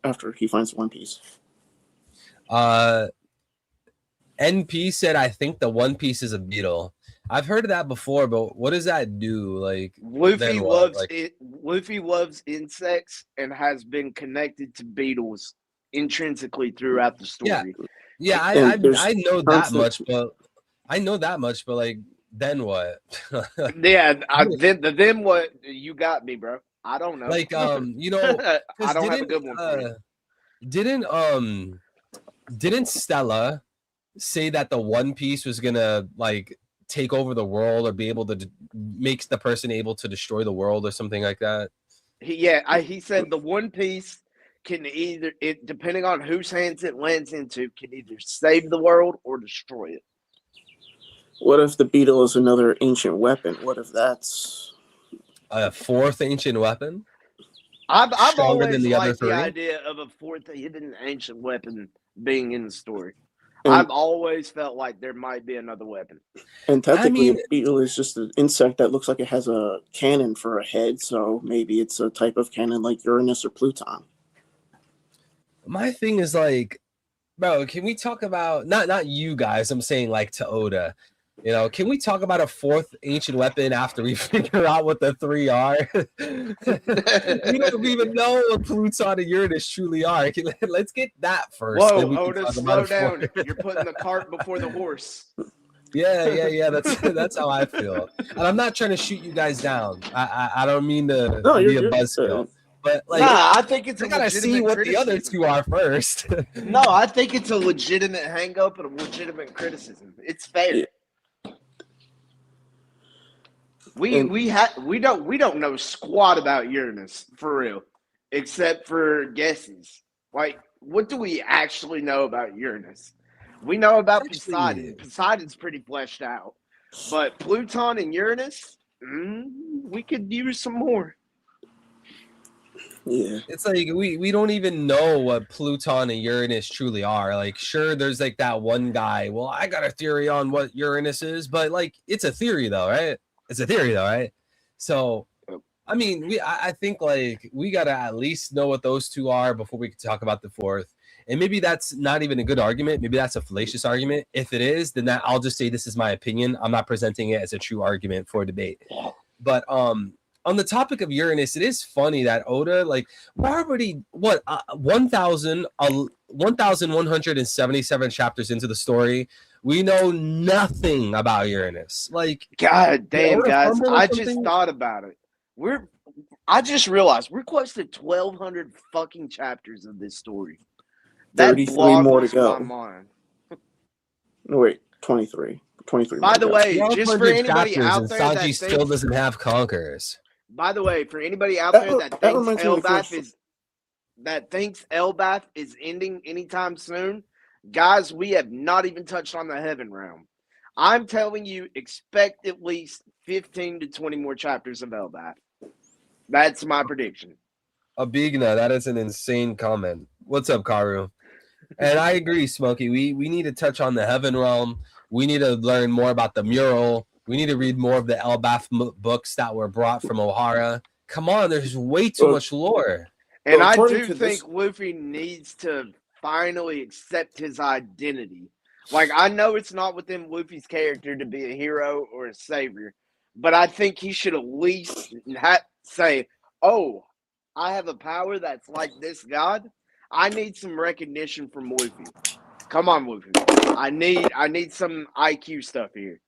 after he finds One Piece. NP said, I think the One Piece is a beetle. I've heard of that before, but what does that do? Like, Luffy loves it. Luffy loves insects and has been connected to beetles intrinsically throughout the story. Yeah, I know that much, but like, then what? Yeah, then what? You got me, bro. I don't know. Like, you know, I don't have a good one for you. Didn't Stella say that the One Piece was gonna like take over the world or be able to make the person able to destroy the world or something like that? He said the One Piece can either, it depending on whose hands it lands into, can either save the world or destroy it. What if the beetle is another ancient weapon? What if that's A fourth ancient weapon? I've Stronger than always the other liked the three? idea of a fourth hidden ancient weapon being in the story. And- I've always felt like there might be another weapon. and technically mean- a beetle is just an insect that looks like it has a cannon for a head, so maybe it's a type of cannon like Uranus or Pluton. My thing is like, bro, can we talk about not you guys? I'm saying like to Oda. You know, can we talk about a fourth ancient weapon after we figure out what the three are? We don't even know what Pluton and Uranus truly are. Let's get that first. then Whoa, we can Otis, talk slow about a down. fourth. You're putting the cart before the horse. Yeah. That's how I feel. And I'm not trying to shoot you guys down. I don't mean to No, be a you're buzzkill. But like, Nah, I think it's I a gotta see legitimate what the other criticism. two are first. No, I think it's a legitimate hang up and a legitimate criticism. It's fair. Yeah. We don't know squat about Uranus for real, except for guesses. Like, what do we actually know about Uranus? We know about Poseidon. Poseidon's pretty fleshed out, but Pluton and Uranus, we could use some more. Yeah. It's like we don't even know what Pluton and Uranus truly are. Like, sure, there's like that one guy. Well, I got a theory on what Uranus is, but like, it's a theory though, right? It's a theory though, right? So, I mean, I think like we gotta at least know what those two are before we can talk about the fourth. And maybe that's not even a good argument. Maybe that's a fallacious argument. If it is, then I'll just say this is my opinion. I'm not presenting it as a true argument for debate. But on the topic of Uranus, it is funny that Oda, like, we're already 1,177 chapters into the story. We know nothing about Uranus. Like, God damn, Oda guys, fumble or I just something? thought about it. I just realized we're close to 1,200 fucking chapters of this story. That 33 more to boggles go. my mind. No, wait, 23. 23 By more the to go. way, just for 1,200 anybody chapters, out and there Sanji that still thinks, doesn't have conquerors. by the way, for anybody out That there re- that that thinks reminds me of the first- Elbaf is ending anytime soon, guys, we have not even touched on the heaven realm. I'm telling you, expect at least 15 to 20 more chapters of Elbaf. That's my prediction. Abigna, that is an insane comment. What's up, Karu? And I agree, Smokey. We need to touch on the heaven realm. We need to learn more about the mural. We need to read more of the Elbaf books that were brought from O'Hara. Come on, there's way too much lore. And Well, I according do to think this- Luffy needs to finally accept his identity. Like, I know it's not within Luffy's character to be a hero or a savior, but I think he should at least say, oh, I have a power that's like this god. I need some recognition from Luffy. Come on, Luffy. I need some IQ stuff here.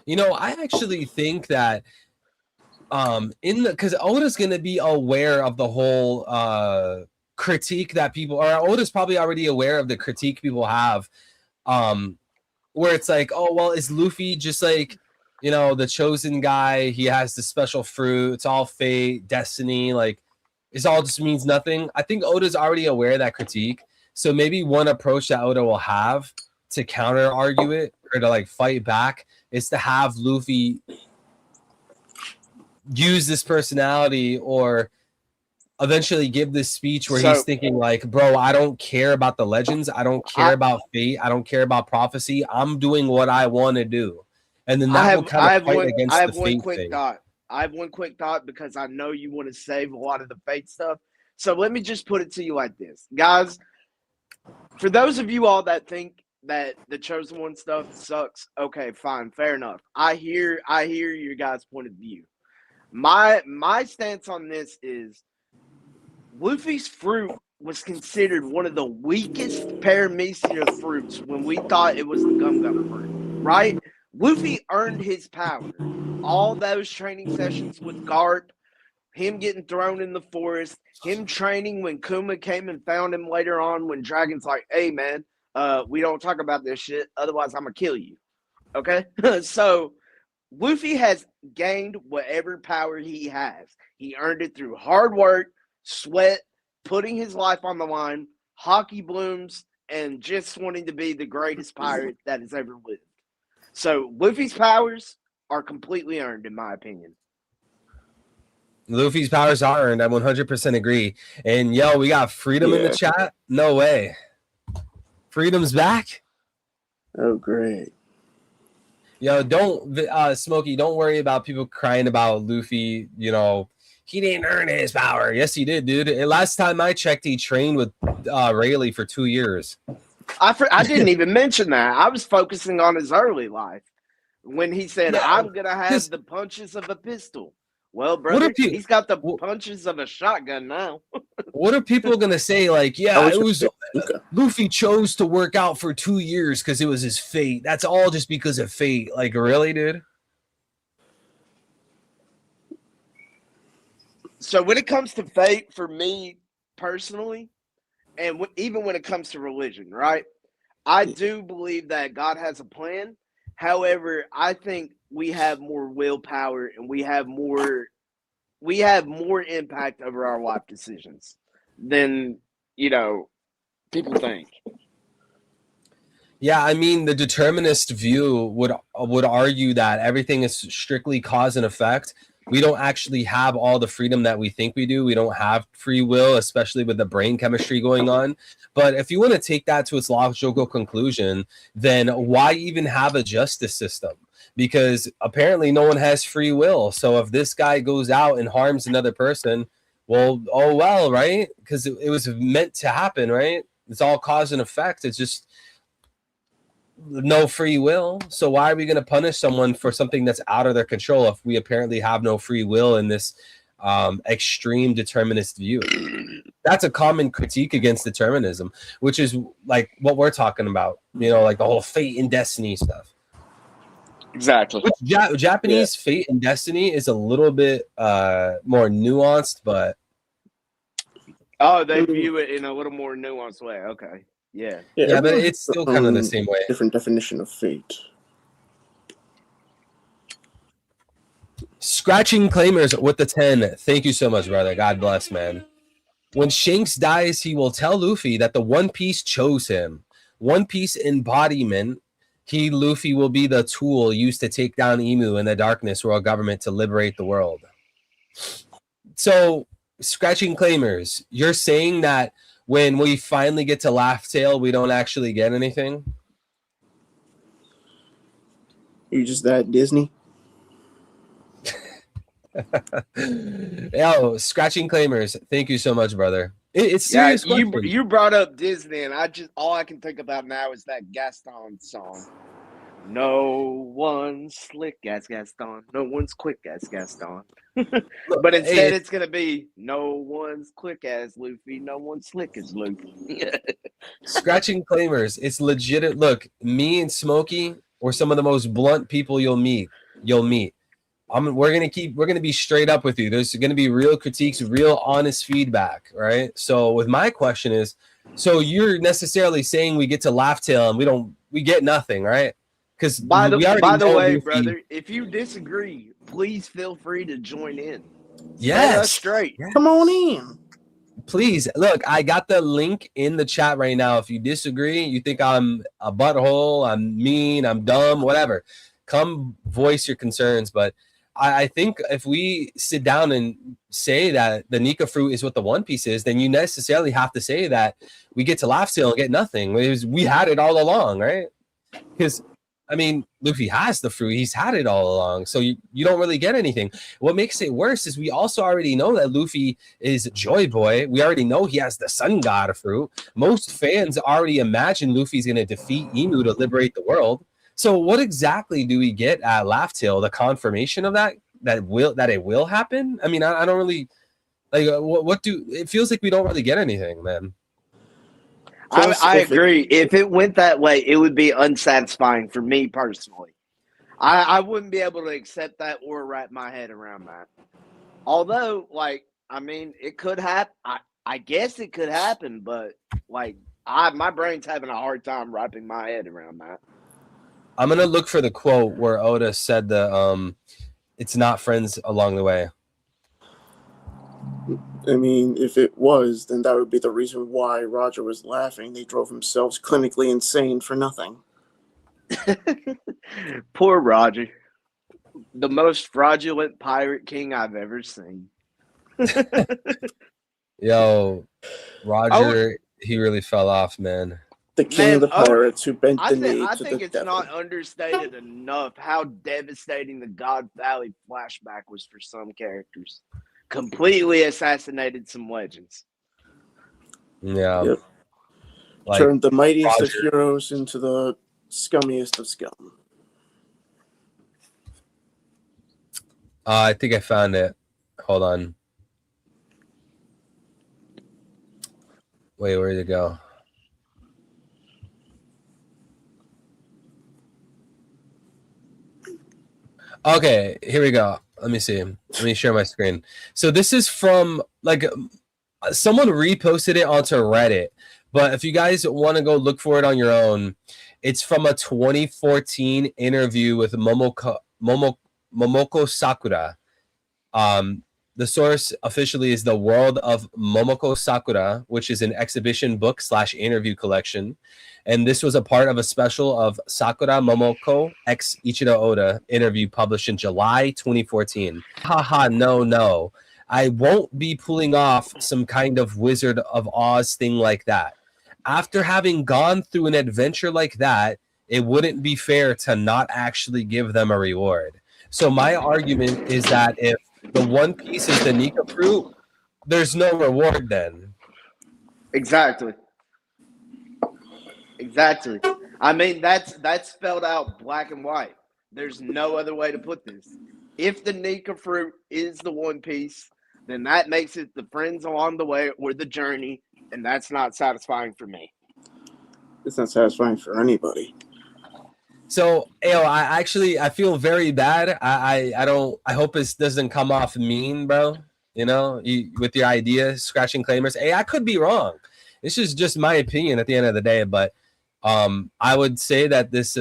You know, I actually think that because Oda's gonna be aware of the whole critique that people, or Oda's probably already aware of the critique people have, where it's like, oh well, is Luffy just like, you know, the chosen guy? He has the special fruit. It's all fate, destiny. Like, it all just means nothing. I think Oda's already aware of that critique. So maybe one approach that Oda will have to counter argue it or to like fight back is to have Luffy use this personality or eventually give this speech where he's thinking like, bro, I don't care about the legends. I don't care about fate. I don't care about prophecy. I'm doing what I want to do. And then that will kind of fight against the fate thing. I have one quick thought because I know you want to save a lot of the fate stuff. So let me just put it to you like this. Guys, for those of you all that think that the Chosen One stuff sucks, okay, fine, fair enough. I hear your guys' point of view. My stance on this is Luffy's fruit was considered one of the weakest paramecia fruits when we thought it was the Gum Gum fruit, right? Luffy earned his power. All those training sessions with Garp, him getting thrown in the forest, him training when Kuma came and found him later on when Dragon's like, hey, man, we don't talk about this shit, otherwise I'm going to kill you. Okay? So Luffy has gained whatever power he has. He earned it through hard work, sweat, putting his life on the line, hockey blooms, and just wanting to be the greatest pirate that has ever lived. So Luffy's powers are completely earned, in my opinion. Luffy's powers are earned. I 100% agree. And yo, we got Freedom in the chat. No way. Freedom's back. Oh, great. Yo, don't Smokey, don't worry about people crying about Luffy, you know, he didn't earn his power. Yes, he did, dude. And last time I checked, he trained with Rayleigh for 2 years. I didn't even mention that. I was focusing on his early life when he said, I'm going to have the punches of a pistol. Well, brother, he's got the punches of a shotgun now. What are people going to say? Like, yeah, it was Luffy chose to work out for 2 years because it was his fate. That's all just because of fate. Like, really, dude? So when it comes to fate, for me personally, and even when it comes to religion, right? I do believe that God has a plan. However, I think we have more willpower and we have more impact over our life decisions than, you know, people think. Yeah, I mean, the determinist view would argue that everything is strictly cause and effect. We don't actually have all the freedom that we think we do. We don't have free will, especially with the brain chemistry going on. But if you want to take that to its logical conclusion, then why even have a justice system? Because apparently no one has free will. So if this guy goes out and harms another person, well, oh well, right? Because it was meant to happen, right? It's all cause and effect. It's just no free will. So why are we going to punish someone for something that's out of their control if we apparently have no free will in this extreme determinist view? That's a common critique against determinism, which is like what we're talking about, you know, like the whole fate and destiny stuff. Exactly. Which Japanese fate and destiny is a little bit more nuanced, but they view it in a little more nuanced way. Okay. Yeah, but it's still kind of the same way. Different definition of fate. Scratching Claimers with the 10. Thank you so much, brother. God bless, man. When Shanks dies, he will tell Luffy that the One Piece chose him. One Piece embodiment. Luffy, will be the tool used to take down Emu and the Darkness World Government to liberate the world. So, Scratching Claimers, you're saying that when we finally get to Laugh Tale, we don't actually get anything? You just that Disney? Yo, Scratching Claimers, thank you so much, brother. It's serious. You brought up Disney, and all I can think about now is that Gaston song. No one's slick as Gaston. No one's quick as Gaston. But instead, it's going to be no one's quick as Luffy. No one's slick as Luffy. Scratching Claimers. It's legit. Look, me and Smokey, we're some of the most blunt people you'll meet. We're gonna be straight up with you. There's gonna be real critiques, real honest feedback, right? So with my question is, so you're necessarily saying we get to Laugh Tale and we get nothing, right? Because by the way, brother, if you disagree, please feel free to join in. Yes, that's straight. Yes. Come on in. Please, look, I got the link in the chat right now. If you disagree, you think I'm a butthole, I'm mean, I'm dumb, whatever, come voice your concerns. But I think if we sit down and say that the Nika fruit is what the One Piece is, then you necessarily have to say that we get to Laugh Tale and get nothing. We had it all along, right? Because, I mean, Luffy has the fruit. He's had it all along. So you don't really get anything. What makes it worse is we also already know that Luffy is Joy Boy. We already know he has the Sun God fruit. Most fans already imagine Luffy's going to defeat Emu to liberate the world. So what exactly do we get at Laugh Tale? The confirmation of that it will happen? I mean, I don't really like it feels like we don't really get anything, man. I agree. If it went that way, it would be unsatisfying for me personally. I wouldn't be able to accept that or wrap my head around that. Although, like, I mean, it could happen. I guess it could happen, but like, my brain's having a hard time wrapping my head around that. I'm gonna look for the quote where Oda said it's not friends along the way. I mean, if it was, then that would be the reason why Roger was laughing. They drove themselves clinically insane for nothing. Poor Roger. The most fraudulent pirate king I've ever seen. Yo, Roger, he really fell off, man. The king of the pirates who bent the knee I to think the it's devil. not understated enough how devastating the God Valley flashback was for some characters. Completely assassinated some legends. Yeah. Yep. Like, Turned the mightiest of Roger. heroes into the scummiest of scum. I think I found it. Hold on. Wait, where did it go? Okay, here we go. Let me see. Let me share my screen. So this is from, like, someone reposted it onto Reddit. But if you guys want to go look for it on your own, it's from a 2014 interview with Momoko Sakura. The source officially is The World of Momoko Sakura, which is an exhibition book / interview collection. And this was a part of a special of Sakura Momoko x Ichiro Oda interview published in July 2014. Haha, no. I won't be pulling off some kind of Wizard of Oz thing like that. After having gone through an adventure like that, it wouldn't be fair to not actually give them a reward. So my argument is that if the One Piece is the Nika fruit, there's no reward then. Exactly. I mean, that's spelled out black and white. There's no other way to put this. If the Nika fruit is the One Piece, then that makes it the friends along the way or the journey, and that's not satisfying for me. It's not satisfying for anybody. So, I feel very bad. I hope this doesn't come off mean, bro. You know, with your ideas, scratching claimers. Hey, I could be wrong. This is just my opinion at the end of the day, but I would say that this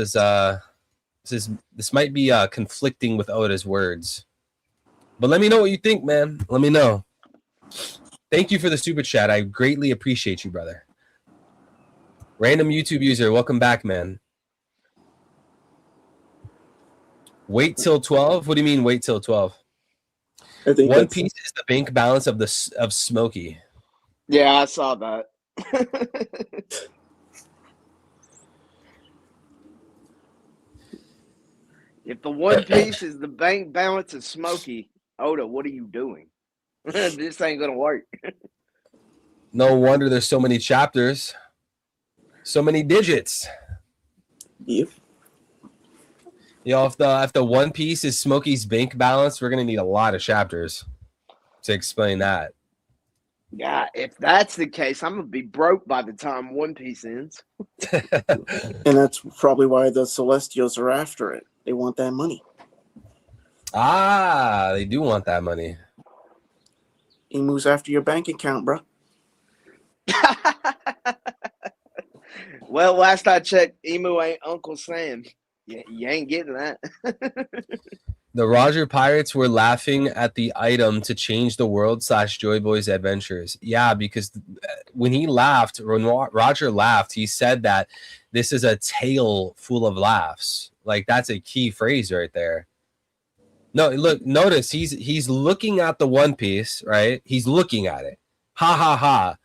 might be conflicting with Oda's words. But let me know what you think, man. Let me know. Thank you for the super chat. I greatly appreciate you, brother. Random YouTube user, welcome back, man. Wait till 12? What do you mean wait till 12? I think One Piece is the bank balance of Smokey. Yeah, I saw that. If the One Piece is the bank balance of Smokey, Oda, what are you doing? This ain't gonna work. No wonder there's so many chapters, so many digits. Yep. Yo, if the One Piece is Smokey's bank balance, we're gonna need a lot of chapters to explain that. Yeah, if that's the case, I'm gonna be broke by the time One Piece ends. And that's probably why the Celestials are after it. They want that money. Ah, they do want that money. Emu's after your bank account, bro. Well, last I checked, Emu ain't Uncle Sam. You ain't getting that. The Roger Pirates were laughing at the item to change the world / Joy Boy's adventures. Yeah, because when Roger laughed, he said that this is a tale full of laughs. Like, that's a key phrase right there. No, look, notice he's looking at the One Piece, right? He's looking at it. Ha ha ha.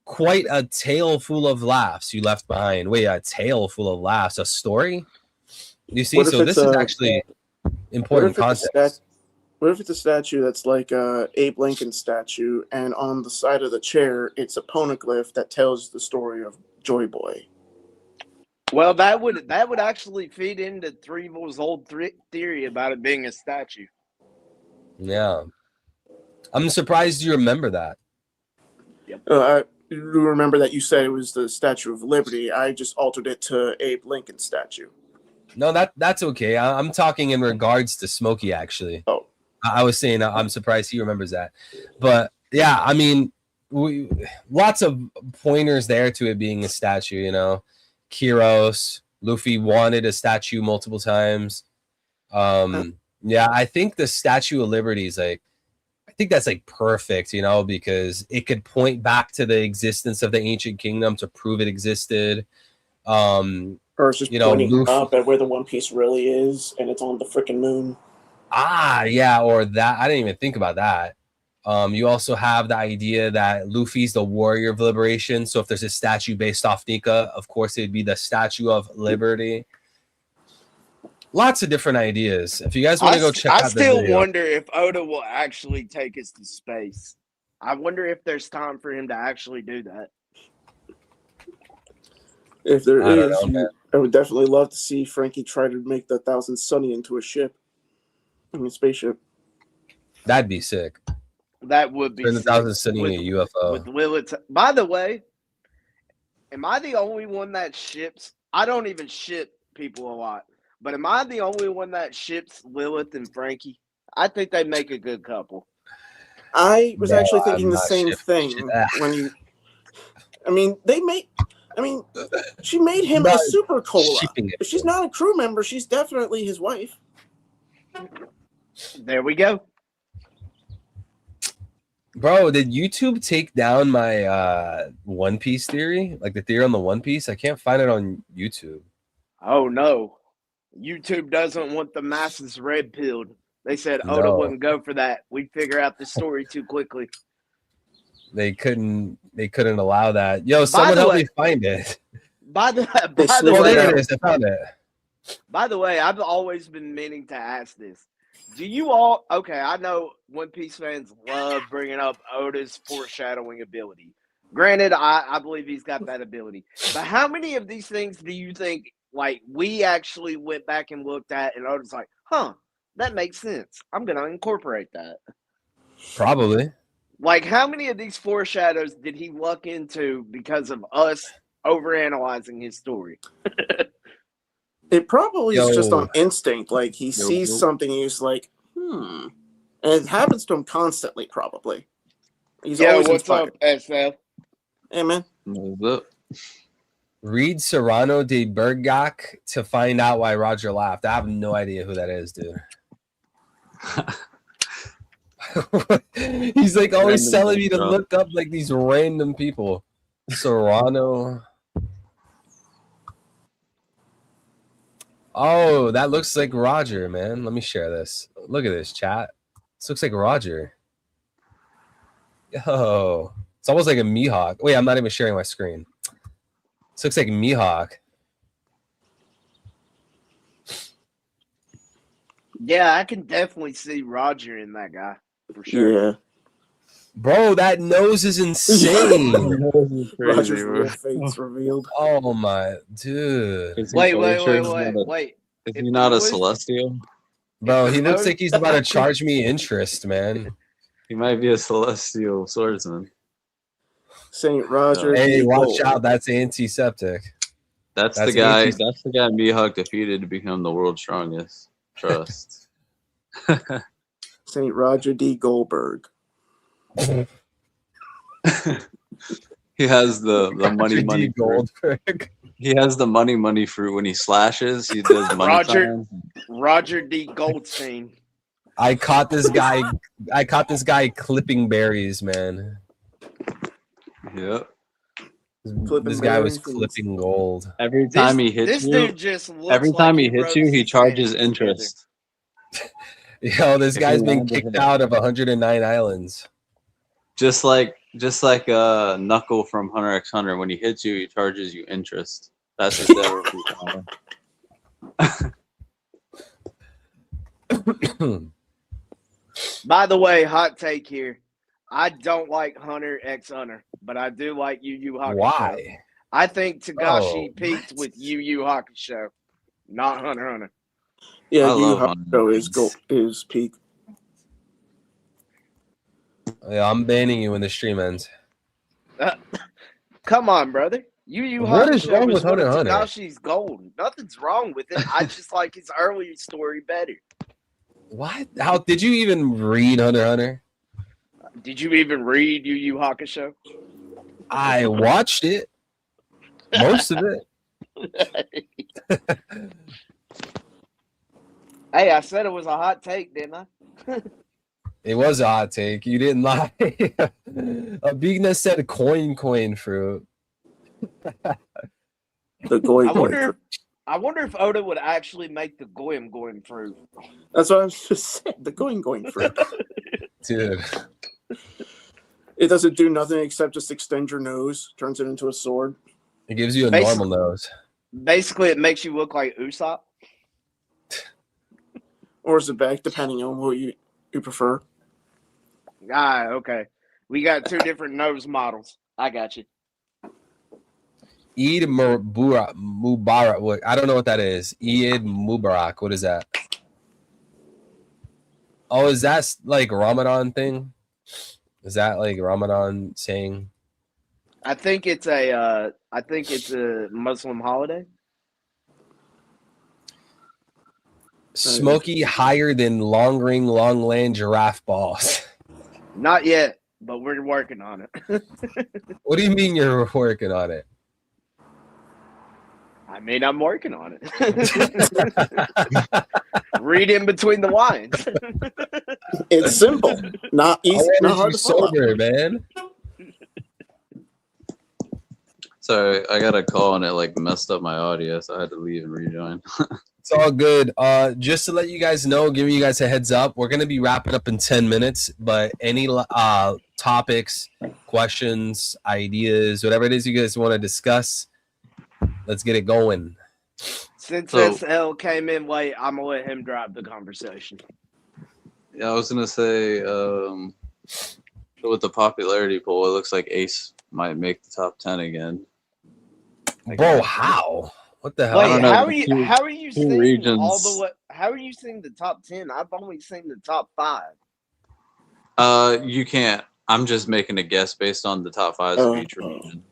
Quite a tale full of laughs you left behind. Wait, a tale full of laughs? A story? You see, so this is actually important context. What if it's a statue that's like Abe Lincoln's statue, and on the side of the chair, it's a poneglyph that tells the story of Joy Boy? Well, that would actually feed into Threeville's old theory about it being a statue. Yeah. I'm surprised you remember that. Yep. I remember that you said it was the Statue of Liberty. I just altered it to Abe Lincoln's statue. No, that's okay. I'm talking in regards to Smokey, actually. Oh. I was saying I'm surprised he remembers that. But, yeah, I mean, lots of pointers there to it being a statue, you know. Kiros, Luffy wanted a statue multiple times. Yeah, I think the Statue of Liberty is like, think that's like perfect, you know, because it could point back to the existence of the ancient kingdom to prove it existed. Or it's just You know, pointing Luffy, up at where the One Piece really is, and it's on the freaking moon. yeah, or that. I didn't even think about that. You also have the idea that Luffy's the warrior of liberation. So if there's a statue based off Nika, of course it'd be the Statue of Liberty. Lots of different ideas. If you guys want to go check I out the still video, wonder if Oda will actually take us to space. I wonder if there's time for him to actually do that. If there I don't is, know, I would definitely love to see Frankie try to make the Thousand Sunny into a ship. I mean, spaceship. that'd be sick. That would be Turn the sick. Thousand Sunny a UFO. With Lilith. By the way, am I the only one that ships? I don't even ship people a lot, but am I the only one that ships Lilith and Frankie? I think they make a good couple. I was actually thinking I'm the not same shipping thing shit. when you. I mean, she made him a Not super cola. shipping it. If she's not a crew member, she's definitely his wife. There we go. Bro, did YouTube take down my One Piece theory? Like the theory on the One Piece? I can't find it on YouTube. Oh no. YouTube doesn't want the masses red pilled. They said Oda No. wouldn't go for that. We'd figure out the story too quickly. They couldn't allow that. Yo, someone the help way- me find it. By the Oh, way, there it is. I found it. By the way, I've always been meaning to ask this. Do you all, okay, I know One Piece fans love bringing up Oda's foreshadowing ability. Granted, I believe he's got that ability. But how many of these things do you think, like, we actually went back and looked at and Oda's like, huh, that makes sense. I'm going to incorporate that. Probably. Like, how many of these foreshadows did he luck into because of us overanalyzing his story? It probably is just Yo. on instinct. Like he sees something, and he's like, and it happens to him constantly. Probably. He's always what's inspired. up, SF? Hey man, What's up? Read Serrano de Bergach to find out why Roger laughed. I have no idea who that is, dude. He's like always Random telling me to drop. look up like these random people. Serrano. Oh, that looks like Roger, man. Let me share this. Look at this chat. This looks like Roger. Yo, it's almost like a Mihawk. Wait, I'm not even sharing my screen. This looks like Mihawk. Yeah, I can definitely see Roger in that guy for sure. yeah. Bro, that nose is insane. Crazy, Roger's bro. real fate's revealed. Oh my dude. Is he Wait, sure he's not a- wait. Is If he not he a was- celestial? Bro, If he the looks nose- like he's about to charge me interest, man. He might be a celestial swordsman. Saint Roger. Hey, the watch Gold. out. That's antiseptic. That's That's the guy. anti- That's the guy Mihawk defeated to become the world's strongest. Trust. Saint Roger D. Goldberg. He has the money Roger money D. fruit. Goldberg. He has the money fruit when he slashes. He does money Roger- signs. Roger D. Goldstein. I caught this guy clipping berries, man. Yep. Clipping This guy was berries. clipping gold. Every time he hits this you, dude just looks every like time he hits wrote you, he some charges sentences together. interest. Yo, this If guy's you been land kicked it. out of 109 islands. Just like Knuckle from Hunter x Hunter. When he hits you, he charges you interest. That's his devil fruit power. By the way, hot take here. I don't like Hunter x Hunter, but I do like Yu Yu Hakusho. Why? I think Tagashi Oh, peaked with Yu Yu Hakusho, not Hunter x Hunter. Yeah, I Yu love Hakusho is peak. Yeah, I'm banning you when the stream ends. Come on, brother. Yu Yu Hakusho What is wrong was with one of Hunter x Hunter? Tagashi's gold. Nothing's wrong with it. I just like his earlier story better. What? How did you even read Hunter x Hunter? Did you even read Yu Yu Hakusho? I watched it. Most of it. Hey, I said it was a hot take, didn't I? It was a hot take. You didn't lie. Abigna said coin fruit. The goy I goy wonder. fruit. I wonder if Oda would actually make the goyim fruit. That's what I was just saying. The going fruit. Dude. It doesn't do nothing except just extend your nose, turns it into a sword. It gives you a Basically- normal nose. Basically, it makes you look like Usopp. Or Zebek, depending on what you prefer. Ah, okay. We got two different nose models. I got you. Eid Mubarak. What? I don't know what that is. Eid Mubarak. What is that? Oh, is that like Ramadan thing? Is that like Ramadan saying? I think it's a Muslim holiday. Smoky higher than long ring, long land giraffe balls. Not yet, but we're working on it. What do you mean you're working on it? I mean, I'm working on it. Read in between the lines. It's simple, not easy, not hard to follow. Sober, man. Sorry, I got a call and it like messed up my audio, so I had to leave and rejoin. It's all good. Just to let you guys know, giving you guys a heads up, we're gonna be wrapping up in 10 minutes. But any topics, questions, ideas, whatever it is you guys want to discuss, let's get it going. Since So- SL came in late, I'm gonna let him drive the conversation. Yeah, I was gonna say, with the popularity poll, it looks like Ace might make the top 10 again. Bro, how? What the hell? I don't Wait, know, how the are you? two- How are you two seeing regions- all the way? How are you seeing the top 10? I've only seen the top 5. You can't. I'm just making a guess based on the top 5s of each region.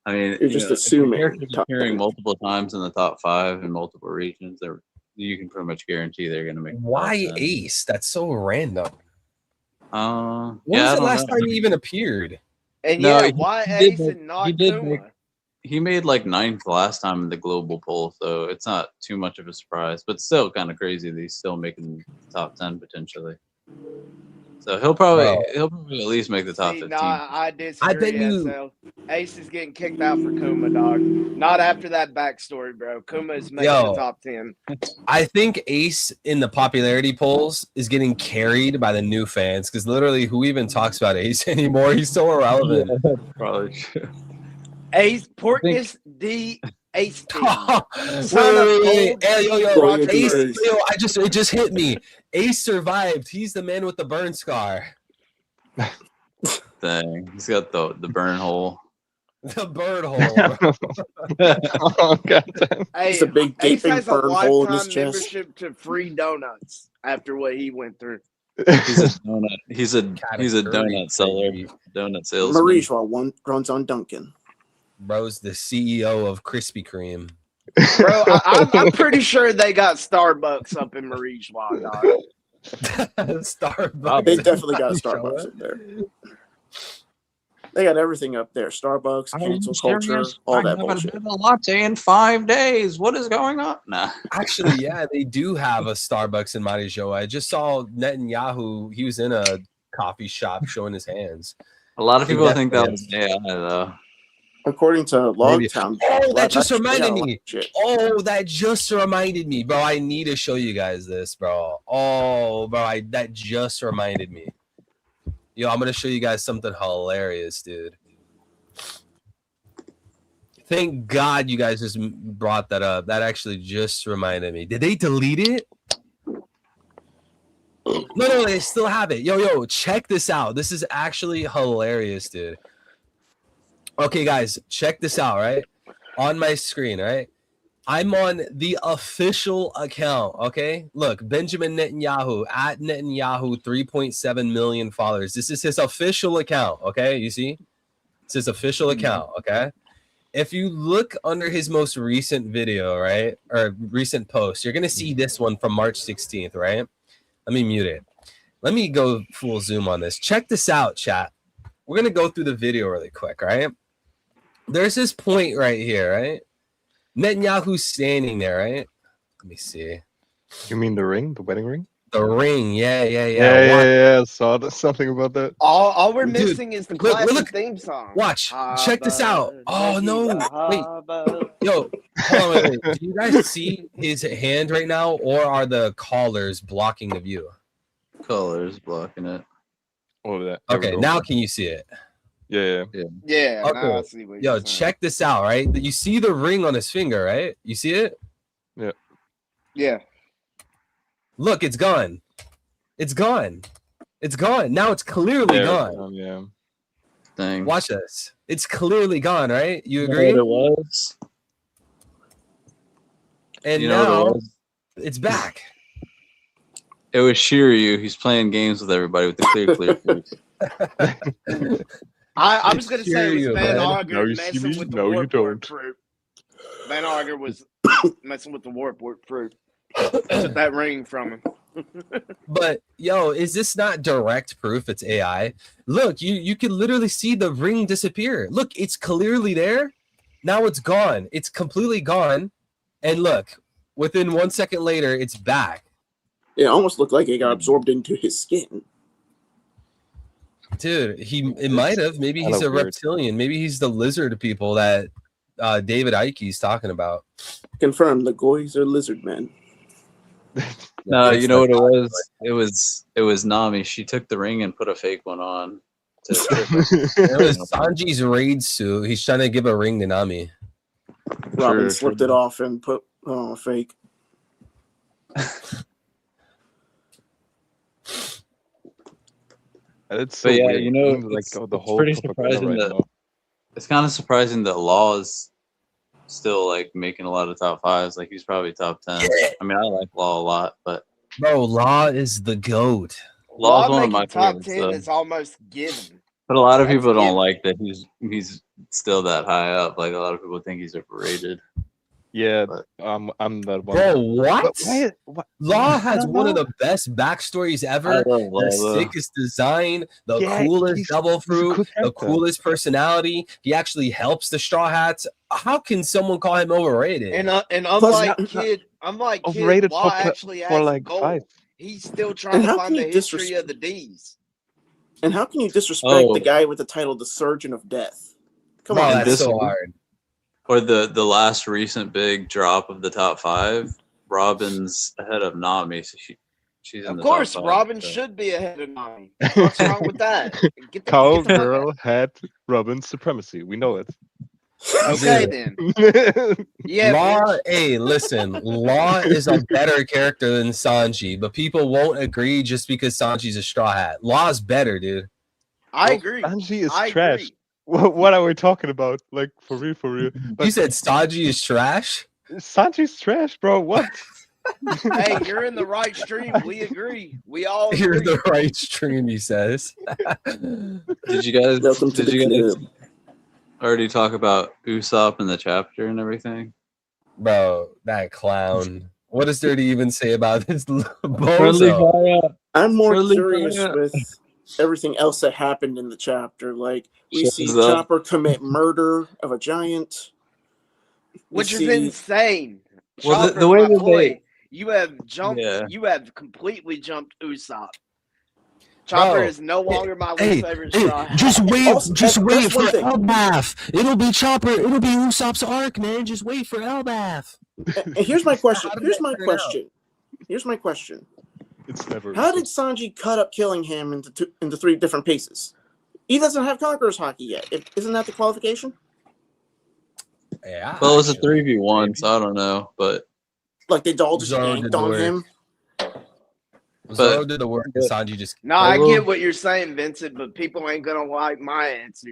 I mean, You're just assuming characters top appearing 10. multiple times in the top 5 in multiple regions. You can pretty much guarantee they're gonna make. The top Why 10. Ace? That's so random. When When was the last time he even appeared? And No, yeah, he why did Ace make- and not he did Kuma? make- He made like 9th last time in the global poll, so it's not too much of a surprise. But still, kind of crazy that he's still making the top 10 potentially. So he'll probably at least make the top See, 15. nah, I disagree. I bet you- SL. Ace is getting kicked out for Kuma, dog. Not after that backstory, bro. Kuma is making Yo. the top 10. I think Ace in the popularity polls is getting carried by the new fans because literally who even talks about Ace anymore? He's so irrelevant. Probably true. Ace Portness D Ace team. Wait, Son of wait, wait. gold. Hey, yo, Royal Ace, Ace. yo, it just hit me. Ace survived. He's the man with the burn scar. Dang, he's got the burn hole. The bird hole. Oh god damn. Hey, It's a big Ace gaping has a burn hole in lifetime his chest. membership to free donuts after what he went through. He's a donut. He's a Category donut seller. crazy. Donut salesman. Maurice one runs on Duncan. Bro's the CEO of Krispy Kreme. Bro, I'm pretty sure they got Starbucks up in Marijuana, dog. Starbucks. They definitely got a Show Starbucks it. in there. They got everything up there. Starbucks, cancel culture, all that bullshit. a latte in 5 days. What is going on? Nah. Actually, yeah, they do have a Starbucks in Marijoa. I just saw Netanyahu. He was in a coffee shop showing his hands. A lot of He people think that definitely was AI though. According to Maybe. Logtown. Oh, that just actually got reminded a lot me. of shit. Oh, that just reminded me, bro. I need to show you guys this, bro. Oh, bro, that just reminded me. Yo, I'm gonna show you guys something hilarious, dude. Thank God you guys just brought that up. That actually just reminded me. Did they delete it? No, they still have it. Yo, check this out. This is actually hilarious, dude. Okay, guys, check this out, right? On my screen, right? I'm on the official account, okay? Look, Benjamin Netanyahu, at Netanyahu, 3.7 million followers. This is his official account, okay? You see? It's his official account, okay? If you look under his most recent video, right? Or recent post, you're going to see this one from March 16th, right? Let me mute it. Let me go full zoom on this. Check this out, chat. We're going to go through the video really quick, right? There's this point right here, right? Netanyahu's standing there, right? Let me see. You mean the ring, the wedding ring? The ring, yeah. Yeah. Saw something about that. All we're Dude, missing is the look, classic look. theme song. Watch, check this out. Oh no, wait, Wait. yo, hold on, wait. Do you guys see his hand right now, or are the collars blocking the view? Colors blocking it. All of that. There we Okay, go. now can you see it? Yeah. Yeah, now I Okay, see what yo, you're saying. check this out, right? You see the ring on his finger, right? You see it? Yeah. Look, it's gone. It's gone. It's gone. Now it's clearly There, gone. yeah. Thing. Watch this. It's clearly gone, right? You You know agree? what it was? And You know what it now was? it's back. It was Shiryu. He's playing games with everybody with the clear face. I was gonna say it was Shiryu, Van man. Auger Now you see messing me, with the now you warp don't. fruit. Van Auger was messing with the warp fruit. Took that ring from him. But yo, is this not direct proof it's AI? Look, you can literally see the ring disappear. Look, it's clearly there. Now it's gone. It's completely gone. And look, within 1 second later, it's back. It almost looked like it got absorbed into his skin. Dude, it might have. Maybe he's kinda a weird. reptilian. Maybe he's the lizard people that David Icke's talking about. Confirmed, the Goys are lizard men. No, It's you know like- what it was? It was Nami. She took the ring and put a fake one on. It was Sanji's raid suit. He's trying to give a ring to Nami. Robin Sure, slipped sure. it off and put fake. It's so But yeah, weird. you know, Like it's- the it's whole pretty propaganda surprising right that- now. It's kind of surprising that Law is still like making a lot of top fives. Like he's probably top 10. I mean, I like Law a lot, but Bro, Law is the GOAT. Law's Law one of making my top favorites. 10 is almost given. But a lot of That's people don't given. like that he's still that high up. Like a lot of people think he's overrated. Yeah, But- I'm that one. Bro, what? What? Law I has don't one of know. the best backstories I ever. love Law, The though. sickest design, the Yeah, coolest he's double a fruit, cool the character. coolest personality. He actually helps the Straw Hats. How can someone call him overrated? And Plus, unlike Kid, Overrated Law for actually for has like gold. 5. He's still trying And to how find can the you history of the D's. And how can you disrespect Oh. the guy with the title the Surgeon of Death? Come Bro, on, that's this so one- hard. Or the last recent big drop of the top 5. Robin's ahead of Nami, so she's in Of the course, top 5. Robin so. should be ahead of Nami. What's wrong with that? Get the, Call get the fuck Girl had Robin's supremacy. We know it. Okay, Dude. then. Yeah, Law, bitch. hey, listen, Law is a better character than Sanji, but people won't agree just because Sanji's a Straw Hat. Law's better, dude. I agree. Sanji is I trash. agree. What are we talking about? Like for real, for real. You Like, said Sanji is trash? Sanji's trash, bro. What? Hey, you're in the right stream. We agree. We all You're agree. the right stream, he says. Did you guys Welcome to did the you guys club. already talk about Usopp in the chapter and everything? Bro, that clown. What is there to even say about this bozo? fire. I'm more Friendly curious fire. with everything else that happened in the chapter. Like we Shows see up. Chopper commit murder of a giant. Which is see- insane. Well, Chopper, the way my that boy, you have jumped. Yeah. You have completely jumped Usopp. Chopper Bro, is no longer my least Hey, favorite hey, straw. Hat. just wait, Also, just that's wait for one thing. Elbaf. It'll be Chopper. It'll be Usopp's arc, man. Just wait for Elbaf. And here's my question. How did Here's that my turn question. Here's my question. It's never. How did Sanji cut up killing him into 3 different pieces? He doesn't have Conqueror's Hockey yet. Isn't that the qualification? Yeah. Well, it was a actually. 3v1, so I don't know, but Like they all just Zoro yanked did the on work. him? Zoro did the work, and Sanji just. No, I will- get what you're saying, Vincent, but people ain't gonna like my answer.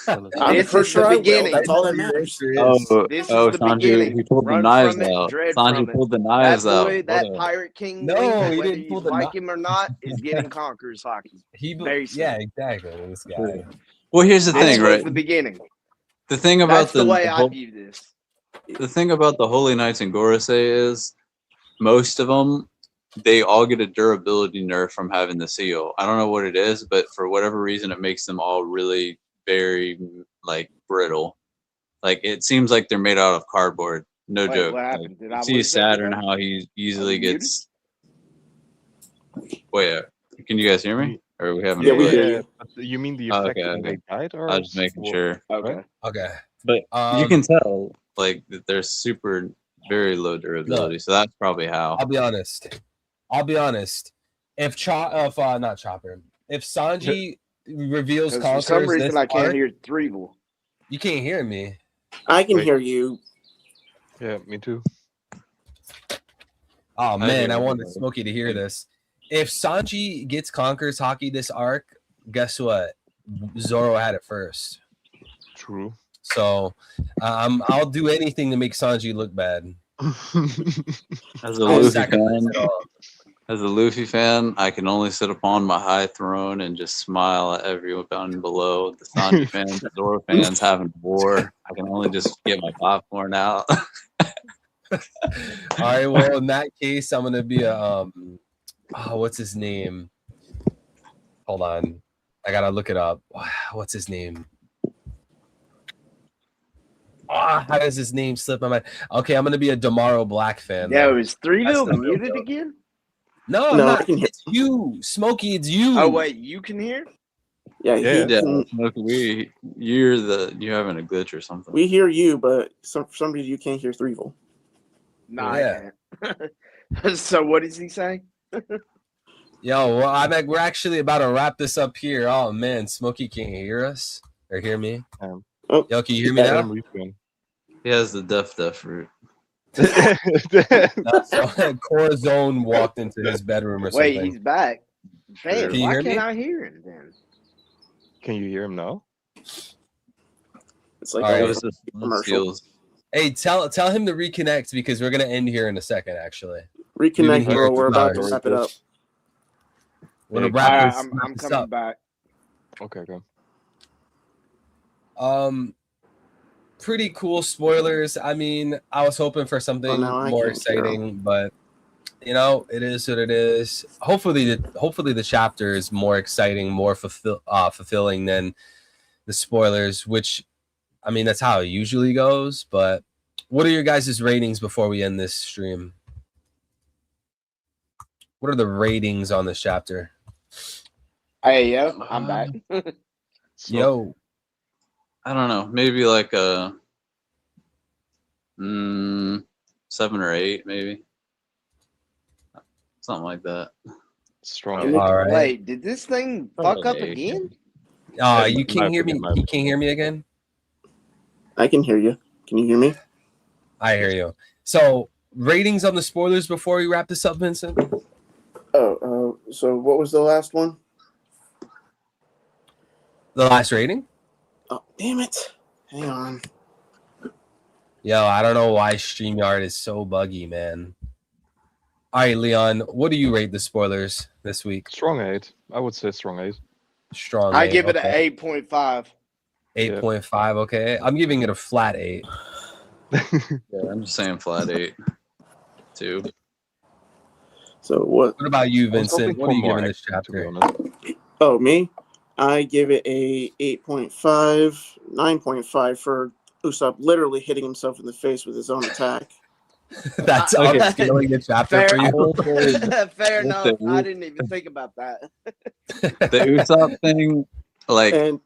I'm This for is sure the I will. beginning. That's all that matters. This is the Sanji, beginning. he pulled the Run knives from it, out. dread Sanji from it. pulled the That knives out. boy, that What a- Pirate King, No, Link, he whether didn't you pull the like kni- him or not, is getting Conqueror's Hockey. He, Very yeah, simple. exactly. This guy. Well, here's the This thing, was right? the beginning. The thing about That's the way I whole- view this. the thing about the Holy Knights and Gorosei is most of them, they all get a durability nerf from having the seal. I don't know what it is, but for whatever reason, it makes them all really very like brittle. Like it seems like they're made out of cardboard. No Wait, joke. what Like, happened? Did I you see lose Saturn everybody? how he easily you muted? gets Wait, can you guys hear me? Or we haven't? Yeah, we played? hear you. But you mean the Oh, effect okay, when okay. they died, or I was just making sure. Okay. Okay. But you Um, can tell, like, that they're super, very low durability. So that's probably how. I'll be honest. If not Chopper, if Sanji reveals Because for Conquerors some reason this I can't arc, hear Threevil. you can't hear me. I can Wait. hear you. Yeah, me too. Oh man, hear I you, wanted buddy. Smokey to hear this. If Sanji gets Conquerors Hockey this arc, guess what? Zoro had it first. True. So I'll do anything to make Sanji look bad. As a I'll Luffy sacrifice fan, it all. as a Luffy fan, I can only sit upon my high throne and just smile at everyone below. The Sanji fans, the Zoro fans having war. I can only just get my popcorn out. All right, well, in that case, I'm gonna be a what's his name? Hold on, I gotta look it up. What's his name? How does his name slip my mind? Okay, I'm gonna be a Damaro Black fan. Yeah, though. is Threevil the real muted deal. again? No, I'm No, not. I can hear. It's you, Smokey. It's you. Oh wait, you can hear? Yeah, Yeah. he Yeah, can, Smokey, you're having a glitch or something. we hear you, but for some reason you can't hear Threevil. No, Yeah. I can't. So what does he say? Yo, well, we're actually about to wrap this up here. Oh man, Smokey can't hear us or hear me. Oh, Yo, can you hear me yeah. now? He has the deaf root. So Corazon walked into his bedroom or Wait, something. he's back. Damn, Can you why hear can't me? I hear him then? Can you hear him now? It's like All right. It a was just commercial. skills. Hey, tell him to reconnect because we're gonna end here in a second. Actually, reconnect, hear bro. it We're about to tonight. wrap it up. we're gonna Yeah, wrap Alright, this, I'm wrap this coming up. back. Okay, go. Pretty cool spoilers. I mean, I was hoping for something now I more can't hear 'em. exciting, but you know, it is what it is. Hopefully the chapter is more exciting, more fulfilling than the spoilers, which I mean that's how it usually goes. But what are your guys' ratings before we end this stream? What are the ratings on this chapter? Hey, yo, I'm back. So, Yo, I don't know, maybe like a 7 or 8, maybe something like that. strong. all right. Wait, did this thing fuck up Hey. again? You my can't hear me. opinion, You can't hear me again. I can hear you. Can you hear me? I hear you. So ratings on the spoilers before we wrap this up, Vincent. So what was the last one? The last rating. Oh, damn it. Hang on. Yo, I don't know why StreamYard is so buggy, man. All right, Leon, what do you rate the spoilers this week? Strong 8. I would say strong 8. Strong. I 8, give it okay. an 8.5. 8.5. Okay, I'm giving it a flat 8. Yeah, I'm just saying flat 8 too. So what? What about you, I was hoping Vincent? What are for you more giving this action, to be chapter? honest. Oh, me? I give it a 8.5, 9.5 for Usopp literally hitting himself in the face with his own attack. That's Okay. upscaling the chapter Fair, for you. fair enough. the I didn't even think about that. The Usopp thing, like, And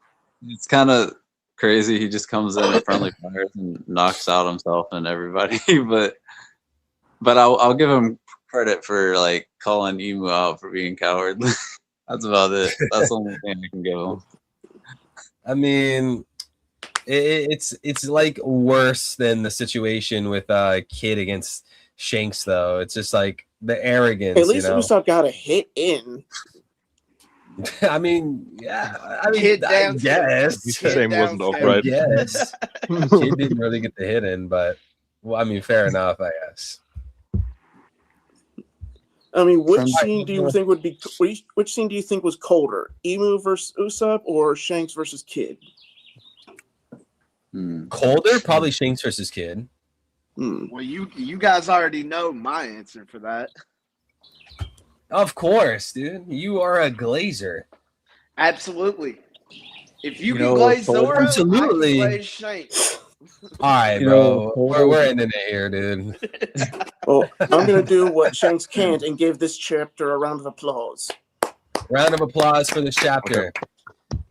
it's kind of crazy. He just comes in at friendly fires and knocks out himself and everybody. but I'll give him credit for like calling Emu out for being cowardly. That's about it. That's the only thing I can give him. I mean, it's like worse than the situation with Kid against Shanks, though. It's just like the arrogance. at least you know? Usopp got a hit in. I mean, yeah. I mean, Kid I downstairs. guess. His aim wasn't downstairs. upright. Yes. Kid didn't really get the hit in, but well, I mean, fair enough, I guess. I mean, which From- scene do you think would be? Which scene do you think was colder, Emu versus Usopp or Shanks versus Kid? Colder, probably Shanks versus Kid. Well, you guys already know my answer for that. Of course, dude. You are a glazer. Absolutely. If you You can know, glaze Cole- Zoro, Absolutely. I can glaze Shanks. All right, You know, bro. We're ending it here, dude. Well, I'm gonna do what Shanks can't and give this chapter a round of applause. Round of applause for this chapter.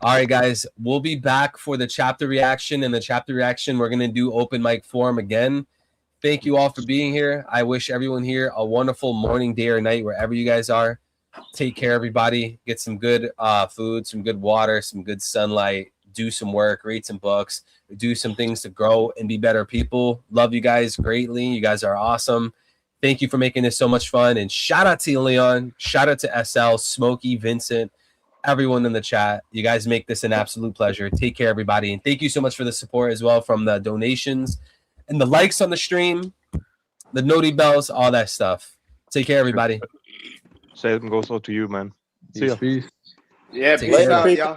All right, guys. We'll be back for the chapter reaction. And the chapter reaction, we're going to do open mic forum again. Thank you all for being here. I wish everyone here a wonderful morning, day, or night, wherever you guys are. Take care, everybody. Get some good food, some good water, some good sunlight. Do some work, read some books, do some things to grow and be better people. Love you guys greatly. You guys are awesome. Thank you for making this so much fun. And shout out to Leon. Shout out to SL, Smokey, Vincent, everyone in the chat. You guys make this an absolute pleasure. Take care, everybody. And thank you so much for the support as well from the donations and the likes on the stream, the noti bells, all that stuff. Take care, everybody. Same goes out to you, man. See ya. Peace. Yeah, Take peace care. out, y'all.